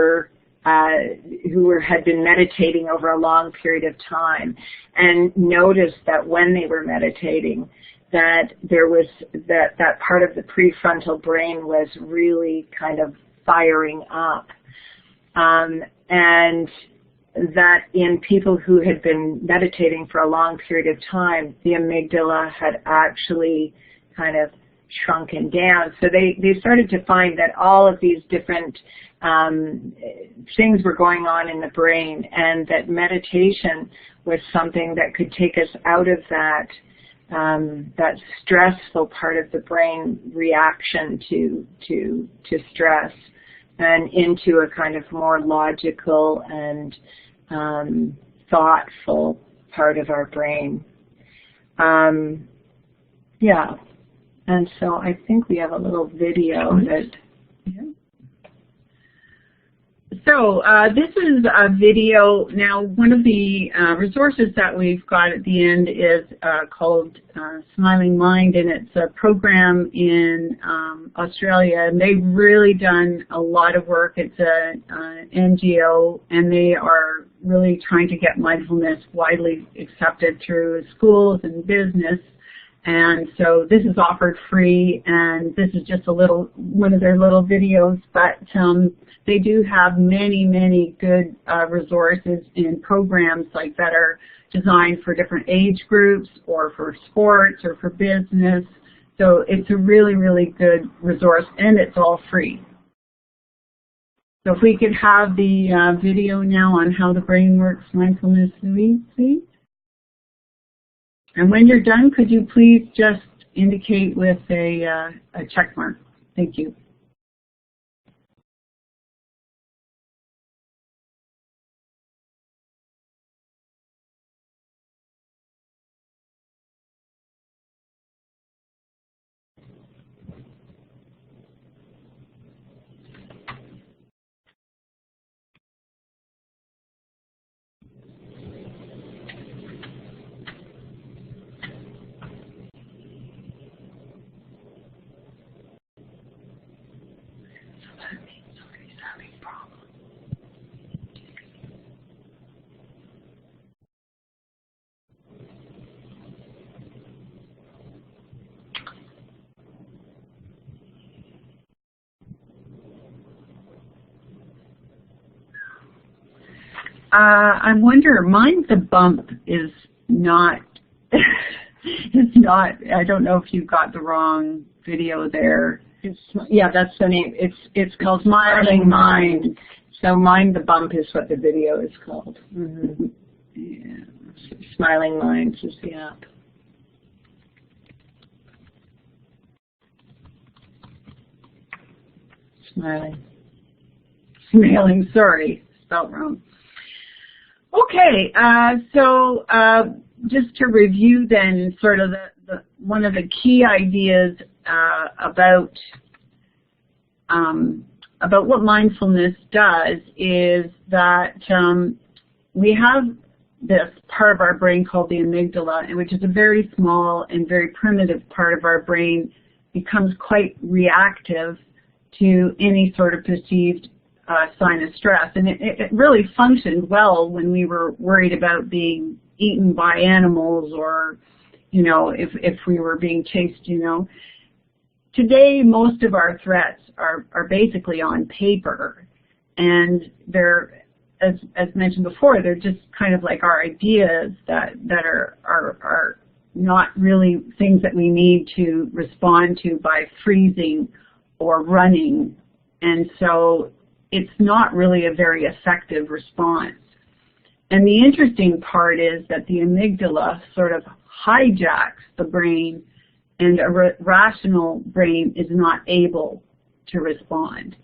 S3: had been meditating over a long period of time, and noticed that when they were meditating, that there was that part of the prefrontal brain was really kind of firing up. And that in people who had been meditating for a long period of time, the amygdala had actually kind of shrunken down. So they started to find that all of these different things were going on in the brain, and that meditation was something that could take us out of that that stressful part of the brain reaction to stress, and into a kind of more logical and thoughtful part of our brain. Yeah. And so I think we have a little video that...
S2: Yeah. So this is a video. Now, one of the resources that we've got at the end is called Smiling Mind, and it's a program in Australia, and they've really done a lot of work. It's an NGO, and they are really trying to get mindfulness widely accepted through schools and business. And so this is offered free, and this is just one of their little videos, but they do have many, many good resources and programs like that are designed for different age groups or for sports or for business. So it's a really, really good resource, and it's all free. So if we could have the video now on how the brain works, mindfulness, please. And when you're done, could you please just indicate with a check mark? Thank you. I wonder, Mind the Bump is not, I don't know if you got the wrong video there.
S3: Yeah, that's the name. It's called Smiling Mind. So Mind the Bump is what the video is called. Mm-hmm. Yeah. Smiling Minds is the app.
S2: Smiling, sorry, spelled wrong. Okay, so just to review then, sort of one of the key ideas about what mindfulness does is that we have this part of our brain called the amygdala, which is a very small and very primitive part of our brain, becomes quite reactive to any sort of perceived sign of stress. And it really functioned well when we were worried about being eaten by animals, or, you know, if we were being chased, you know. Today, most of our threats are basically on paper, and they're, as mentioned before, they're just kind of like our ideas that are not really things that we need to respond to by freezing or running. And so it's not really a very effective response. And the interesting part is that the amygdala sort of hijacks the brain, and a rational brain is not able to respond.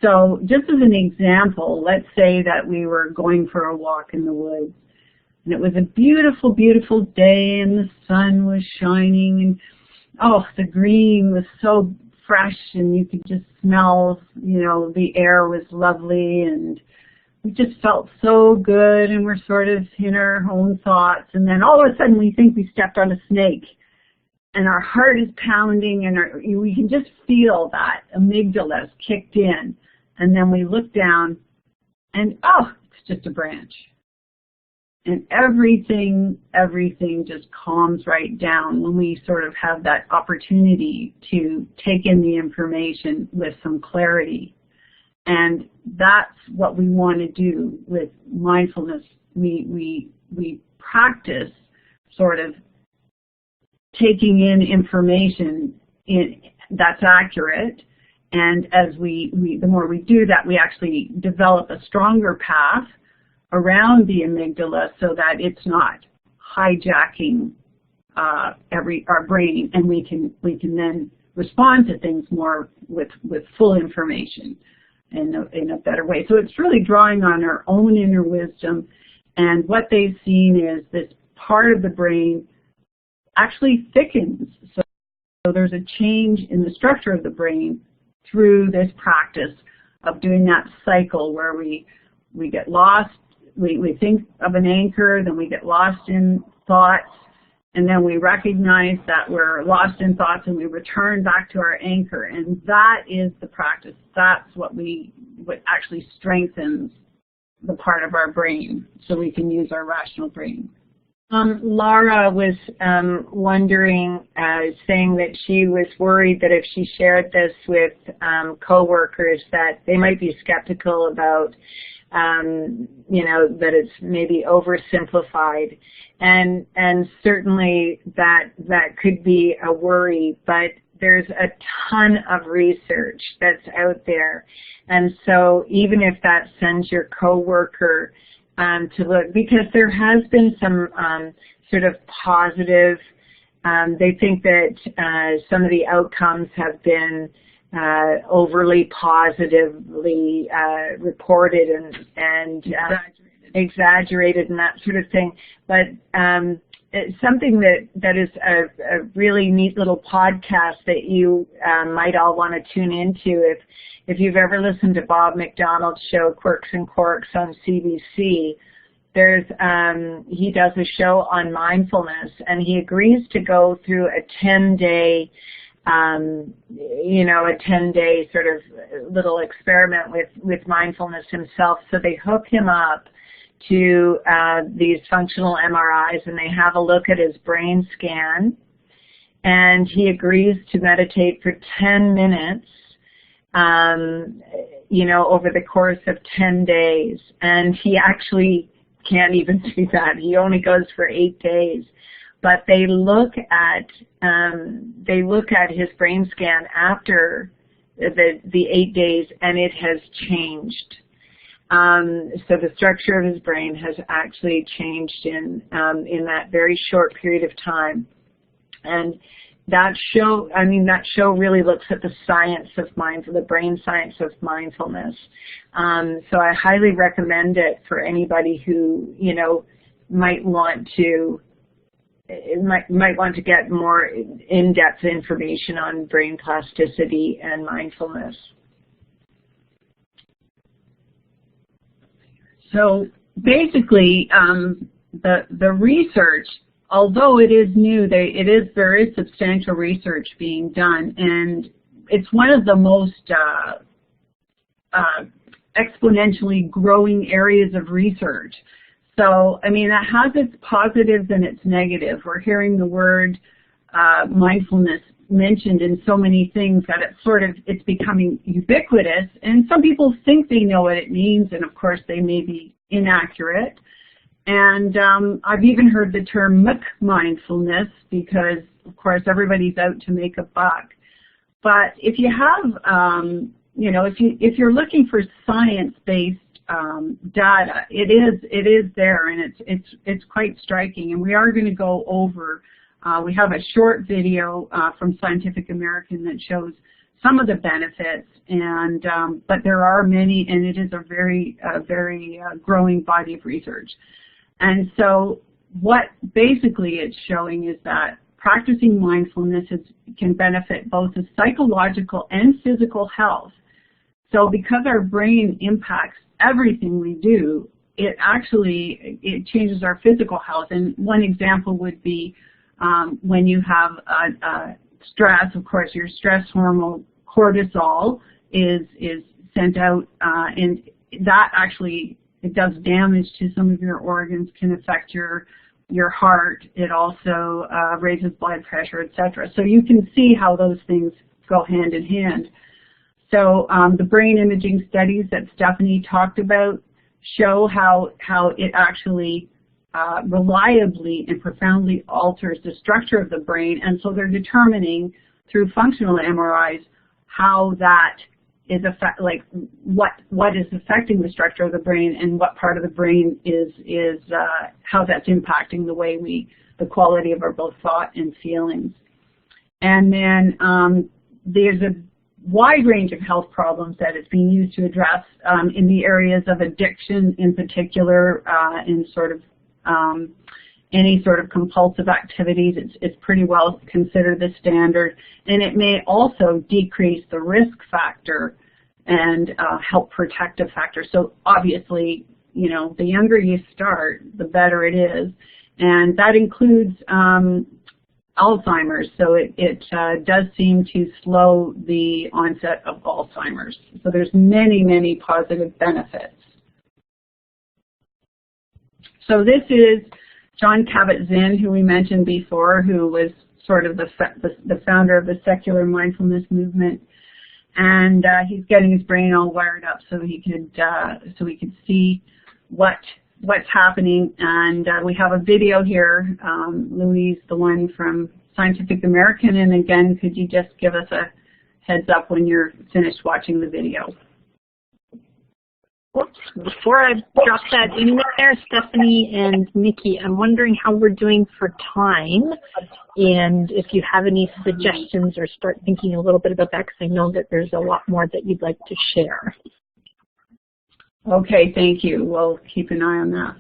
S2: So just as an example, let's say that we were going for a walk in the woods, and it was a beautiful, beautiful day, and the sun was shining, and oh, the green was so fresh, and you could just smell, you know, the air was lovely, and we just felt so good, and we're sort of in our own thoughts, and then all of a sudden we think we stepped on a snake, and our heart is pounding, and we can just feel that amygdala's kicked in, and then we look down, and oh, it's just a branch. And everything just calms right down when we sort of have that opportunity to take in the information with some clarity. And that's what we want to do with mindfulness. We practice sort of taking in information that's accurate, and as the more we do that, we actually develop a stronger path around the amygdala so that it's not hijacking our brain, and we can then respond to things more with full information in a better way. So it's really drawing on our own inner wisdom, and what they've seen is this part of the brain actually thickens. So there's a change in the structure of the brain through this practice of doing that cycle where we get lost, we think of an anchor, then we get lost in thoughts, and then we recognize that we're lost in thoughts and we return back to our anchor. And that is the practice. That's what actually strengthens the part of our brain so we can use our rational brain.
S3: Laura was wondering, saying that she was worried that if she shared this with coworkers that they might be skeptical about, that it's maybe oversimplified, and certainly that could be a worry, but there's a ton of research that's out there, and so even if that sends your coworker to look, because there has been some sort of positive, they think that some of the outcomes have been overly positively reported and exaggerated and that sort of thing. But it's something that is a really neat little podcast that you might all want to tune into. If you've ever listened to Bob McDonald's show Quirks and Quarks on CBC, he does a show on mindfulness, and he agrees to go through a 10-day a 10-day sort of little experiment with mindfulness himself. So they hook him up to these functional MRIs, and they have a look at his brain scan, and he agrees to meditate for 10 minutes, over the course of 10 days. And he actually can't even do that. He only goes for 8 days. But they look at his brain scan after the 8 days, and it has changed. So the structure of his brain has actually changed in that very short period of time. And that show really looks at the science of the brain science of mindfulness. So I highly recommend it for anybody who, might want to get more in-depth information on brain plasticity and mindfulness.
S2: So basically, the research, although it is new, there is substantial research being done, and it's one of the most exponentially growing areas of research. So, that has its positives and its negatives. We're hearing the word mindfulness mentioned in so many things that it's becoming ubiquitous, and some people think they know what it means, and of course they may be inaccurate. And I've even heard the term mindfulness because, of course, everybody's out to make a buck. But if you have, if you're looking for science-based data, it is there, and it's quite striking. And we are going to go over. We have a short video from Scientific American that shows some of the benefits, and but there are many, and it is a very growing body of research. And so what basically it's showing is that practicing mindfulness can benefit both the psychological and physical health. So because our brain impacts everything we do, it changes our physical health. And one example would be when you have stress. Of course, your stress hormone cortisol is sent out, and that actually, it does damage to some of your organs, can affect your heart. It also raises blood pressure, etc. So you can see how those things go hand in hand. So the brain imaging studies that Stephanie talked about show how it actually reliably and profoundly alters the structure of the brain, and so they're determining through functional MRIs how that is what is affecting the structure of the brain, and what part of the brain is how that's impacting the quality of our both thought and feelings. And then there's a wide range of health problems that it's being used to address in the areas of addiction in particular, in sort of any sort of compulsive activities. It's pretty well considered the standard, and it may also decrease the risk factor and help protective factor. So obviously, you know, the younger you start, the better it is, and that includes Alzheimer's. So it does seem to slow the onset of Alzheimer's. So there's many, many positive benefits. So this is John Kabat-Zinn, who we mentioned before, who was sort of the founder of the secular mindfulness movement, and he's getting his brain all wired up so he could see what's happening. And we have a video here, Louise, the one from Scientific American, and again, could you just give us a heads up when you're finished watching the video?
S1: Whoops. Before I drop that in there, Stephanie and Mickey, I'm wondering how we're doing for time, and if you have any suggestions or start thinking a little bit about that, because I know that there's a lot more that you'd like to share.
S2: Okay, thank you. We'll keep an eye on that.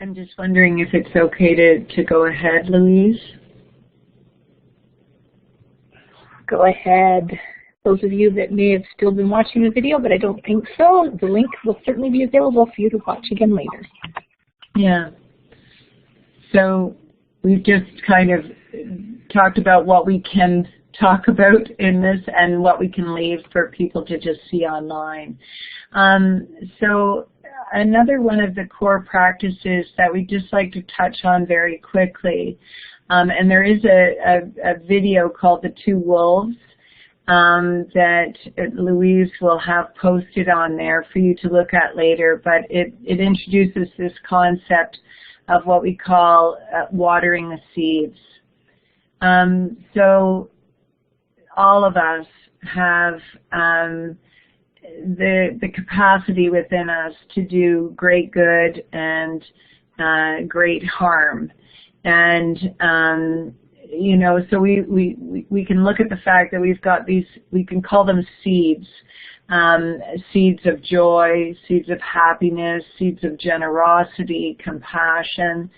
S3: I'm just wondering if it's okay to go ahead, Louise.
S1: Go ahead. Those of you that may have still been watching the video, but I don't think so, the link will certainly be available for you to watch again later.
S3: Yeah. So we've just kind of talked about what we can talk about in this and what we can leave for people to just see online. So another one of the core practices that we just like to touch on very quickly, and there is a video called The Two Wolves that Louise will have posted on there for you to look at later, but it introduces this concept of what we call watering the seeds. So all of us have the capacity within us to do great good and great harm. And you know, so we can look at the fact that we've got these, we can call them seeds, seeds of joy, seeds of happiness, seeds of generosity, compassion,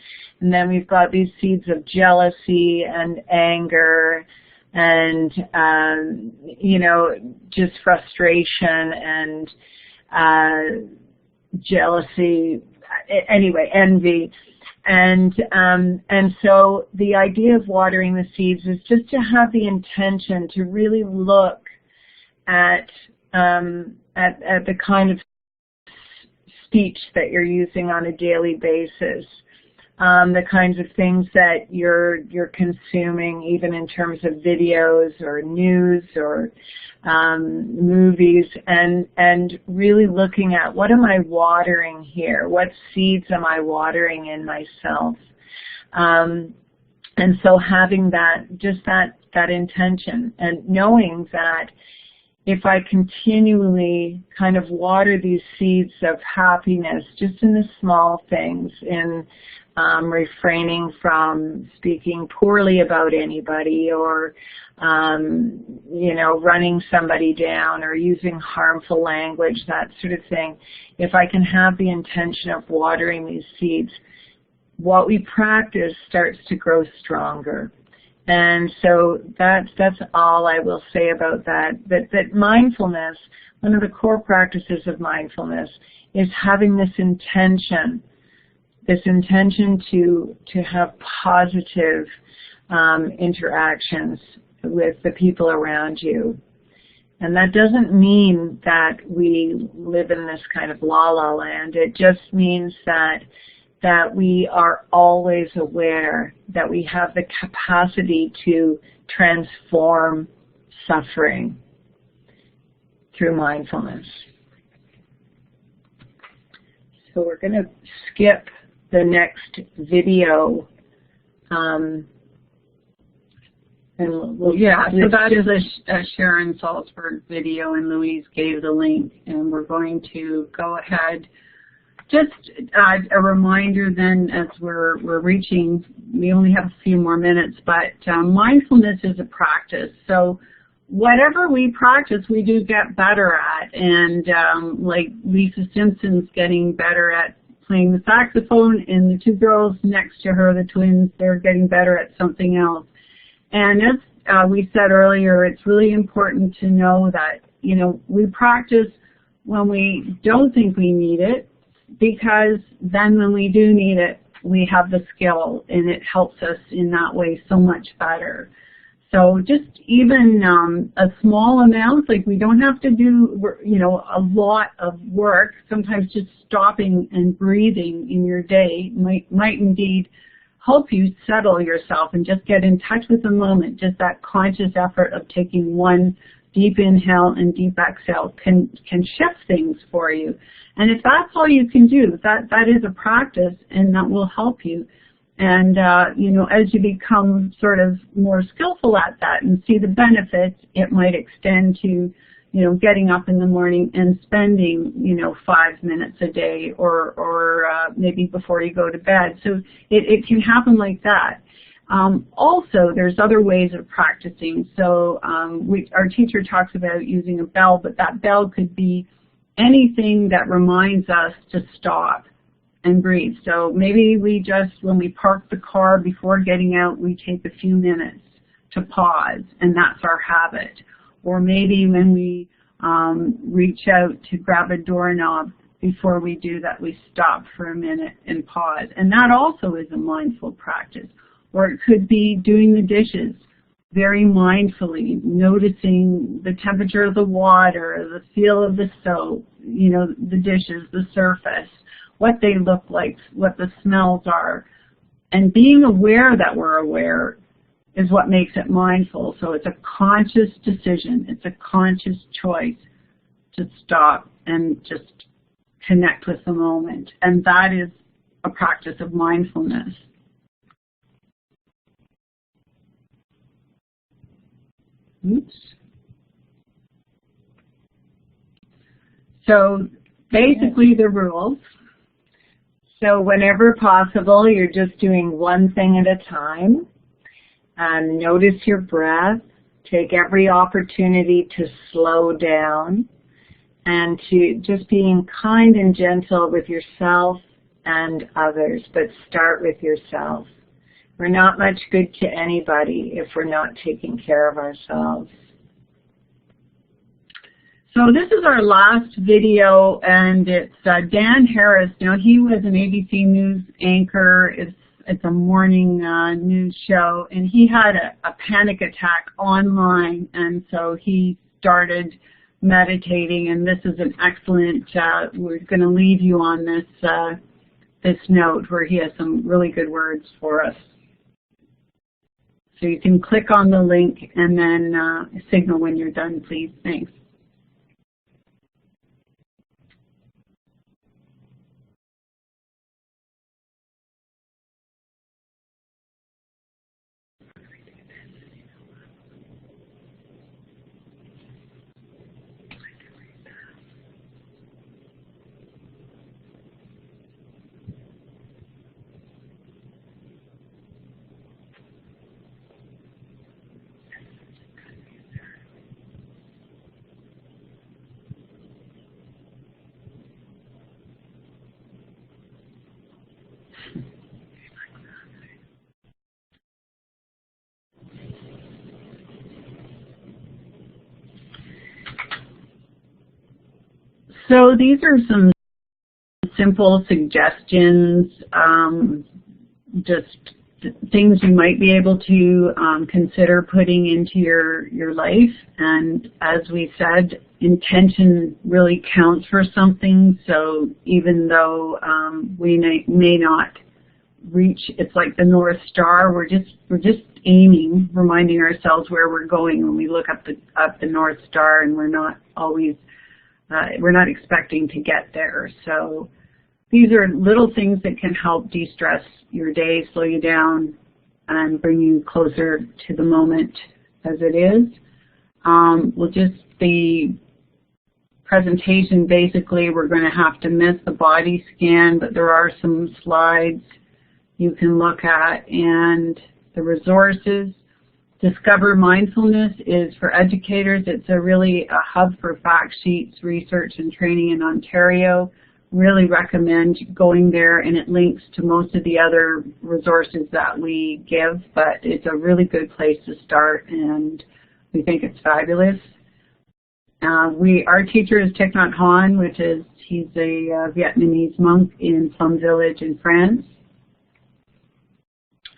S3: and then we've got these seeds of jealousy and anger and you know, just frustration and jealousy, anyway, envy. And so the idea of watering the seeds is just to have the intention to really look at the kind of speech that you're using on a daily basis, the kinds of things that you're consuming, even in terms of videos or news or movies, and really looking at, what am I watering here? What seeds am I watering in myself? And so having that, just that intention, and knowing that if I continually kind of water these seeds of happiness just in the small things, in refraining from speaking poorly about anybody, or you know, running somebody down, or using harmful language, that sort of thing. If I can have the intention of watering these seeds, what we practice starts to grow stronger. And so that's all I will say about that. That mindfulness, one of the core practices of mindfulness, is having this intention to have positive interactions with the people around you. And that doesn't mean that we live in this kind of la-la land. It just means that we are always aware that we have the capacity to transform suffering through mindfulness. So we're going to skip the next video. And
S2: so that is a Sharon Salzberg video, and Louise gave the link, and we're going to go ahead. Just a reminder then, as we're reaching, we only have a few more minutes, but mindfulness is a practice. So whatever we practice, we do get better at. And like Lisa Simpson's getting better at playing the saxophone, and the two girls next to her, the twins, they're getting better at something else. And as we said earlier, it's really important to know that, you know, we practice when we don't think we need it, because then when we do need it, we have the skill, and it helps us in that way so much better. So just even a small amount, like we don't have to do, you know, a lot of work. Sometimes just stopping and breathing in your day might indeed help you settle yourself and just get in touch with the moment. Just that conscious effort of taking one deep inhale and deep exhale can shift things for you. And if that's all you can do, that is a practice, and that will help you. And, you know, as you become sort of more skillful at that and see the benefits, it might extend to, you know, getting up in the morning and spending, you know, 5 minutes a day or maybe before you go to bed. So it can happen like that. Also, there's other ways of practicing. So our teacher talks about using a bell, but that bell could be anything that reminds us to stop and breathe. So maybe we just, when we park the car before getting out, we take a few minutes to pause, and that's our habit. Or maybe when we reach out to grab a doorknob, before we do that, we stop for a minute and pause. And that also is a mindful practice. Or it could be doing the dishes very mindfully, noticing the temperature of the water, the feel of the soap, you know, the dishes, the surface, what they look like, what the smells are. And being aware that we're aware is what makes it mindful. So it's a conscious decision. It's a conscious choice to stop and just connect with the moment. And that is a practice of mindfulness. Oops. So basically the rules.
S3: So whenever possible, you're just doing one thing at a time. Notice your breath. Take every opportunity to slow down and to just being kind and gentle with yourself and others, but start with yourself. We're not much good to anybody if we're not taking care of ourselves.
S2: So this is our last video, and it's Dan Harris. Now, he was an ABC News anchor. It's a morning news show, and he had a panic attack online, and so he started meditating, and this is an excellent, we're going to leave you on this note where he has some really good words for us. So you can click on the link and then signal when you're done, please. Thanks. So these are some simple suggestions, just things you might be able to consider putting into your life. And as we said, intention really counts for something. So even though we may not reach, it's like the North Star, we're just aiming, reminding ourselves where we're going when we look up the North Star, and we're not always we're not expecting to get there. So these are little things that can help de-stress your day, slow you down, and bring you closer to the moment as it is. The presentation, basically, we're going to have to miss the body scan, but there are some slides you can look at, and the resources. Discover Mindfulness is for educators. It's really a hub for fact sheets, research, and training in Ontario. Really recommend going there, and it links to most of the other resources that we give, but it's a really good place to start, and we think it's fabulous. Our teacher is Thich Nhat Hanh, he's a Vietnamese monk in Plum Village in France.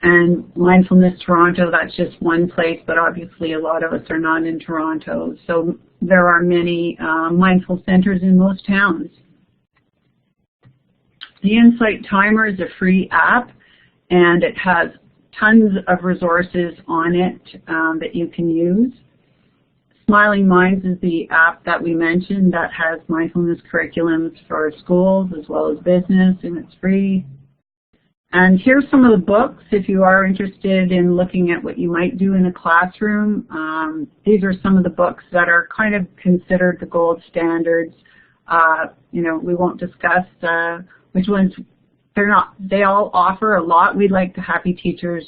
S2: And Mindfulness Toronto, that's just one place, but obviously a lot of us are not in Toronto. So there are many mindful centers in most towns. The Insight Timer is a free app, and it has tons of resources on it that you can use. Smiling Minds is the app that we mentioned that has mindfulness curriculums for schools as well as business, and it's free. And here's some of the books if you are interested in looking at what you might do in a classroom. These are some of the books that are kind of considered the gold standards. We won't discuss which ones. They all offer a lot. We'd like the Happy Teachers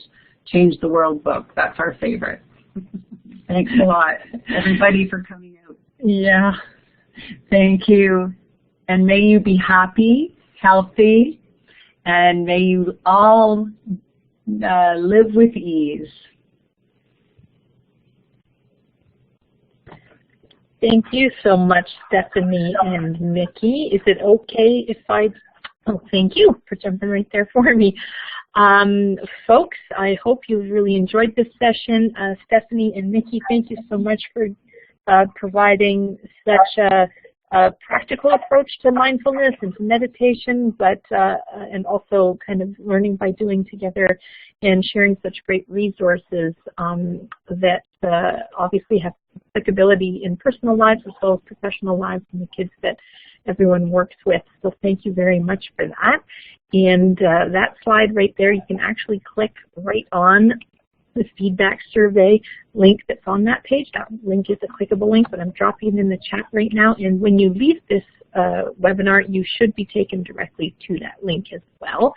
S2: Change the World book. That's our favorite. Thanks a lot, everybody, for coming out.
S3: Yeah, thank you. And may you be happy, healthy, and may you all live with ease.
S1: Thank you so much, Stephanie and Mickey. Is it okay if thank you for jumping right there for me. Folks, I hope you really enjoyed this session. Stephanie and Mickey, thank you so much for providing such a practical approach to mindfulness and to meditation, but and also kind of learning by doing together and sharing such great resources that obviously have applicability in personal lives as well as professional lives and the kids that everyone works with. So thank you very much for that. And that slide right there, you can actually click right on the feedback survey link that's on that page. That link is a clickable link, but I'm dropping it in the chat right now. And when you leave this webinar, you should be taken directly to that link as well.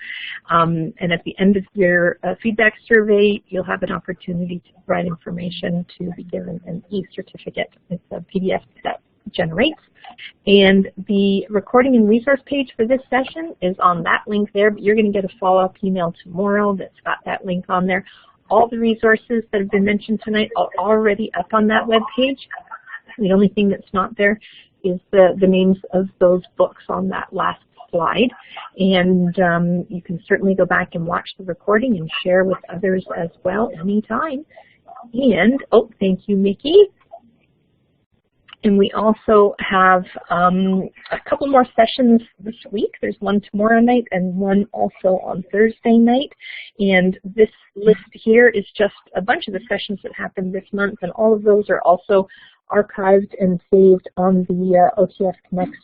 S1: And at the end of your feedback survey, you'll have an opportunity to provide information to be given an e-certificate. It's a PDF that generates. And the recording and resource page for this session is on that link there, but you're going to get a follow-up email tomorrow that's got that link on there. All the resources that have been mentioned tonight are already up on that web page. The only thing that's not there is the names of those books on that last slide. And you can certainly go back and watch the recording and share with others as well anytime. And, thank you, Mickey. And we also have a couple more sessions this week. There's one tomorrow night and one also on Thursday night. And this list here is just a bunch of the sessions that happened this month, and all of those are also archived and saved on the OTF Connects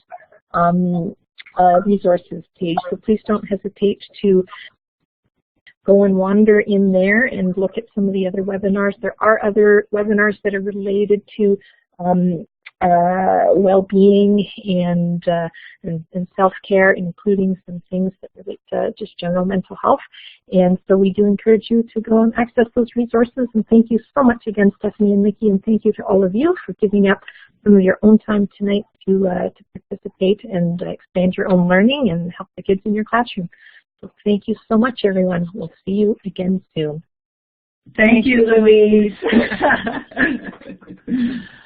S1: resources page. So please don't hesitate to go and wander in there and look at some of the other webinars. There are other webinars that are related to well-being and self-care, including some things that relate to just general mental health. And so we do encourage you to go and access those resources. And thank you so much again, Stephanie and Mickey, and thank you to all of you for giving up some of your own time tonight to participate and expand your own learning and help the kids in your classroom. So thank you so much, everyone. We'll see you again soon.
S3: Thank you, Louise.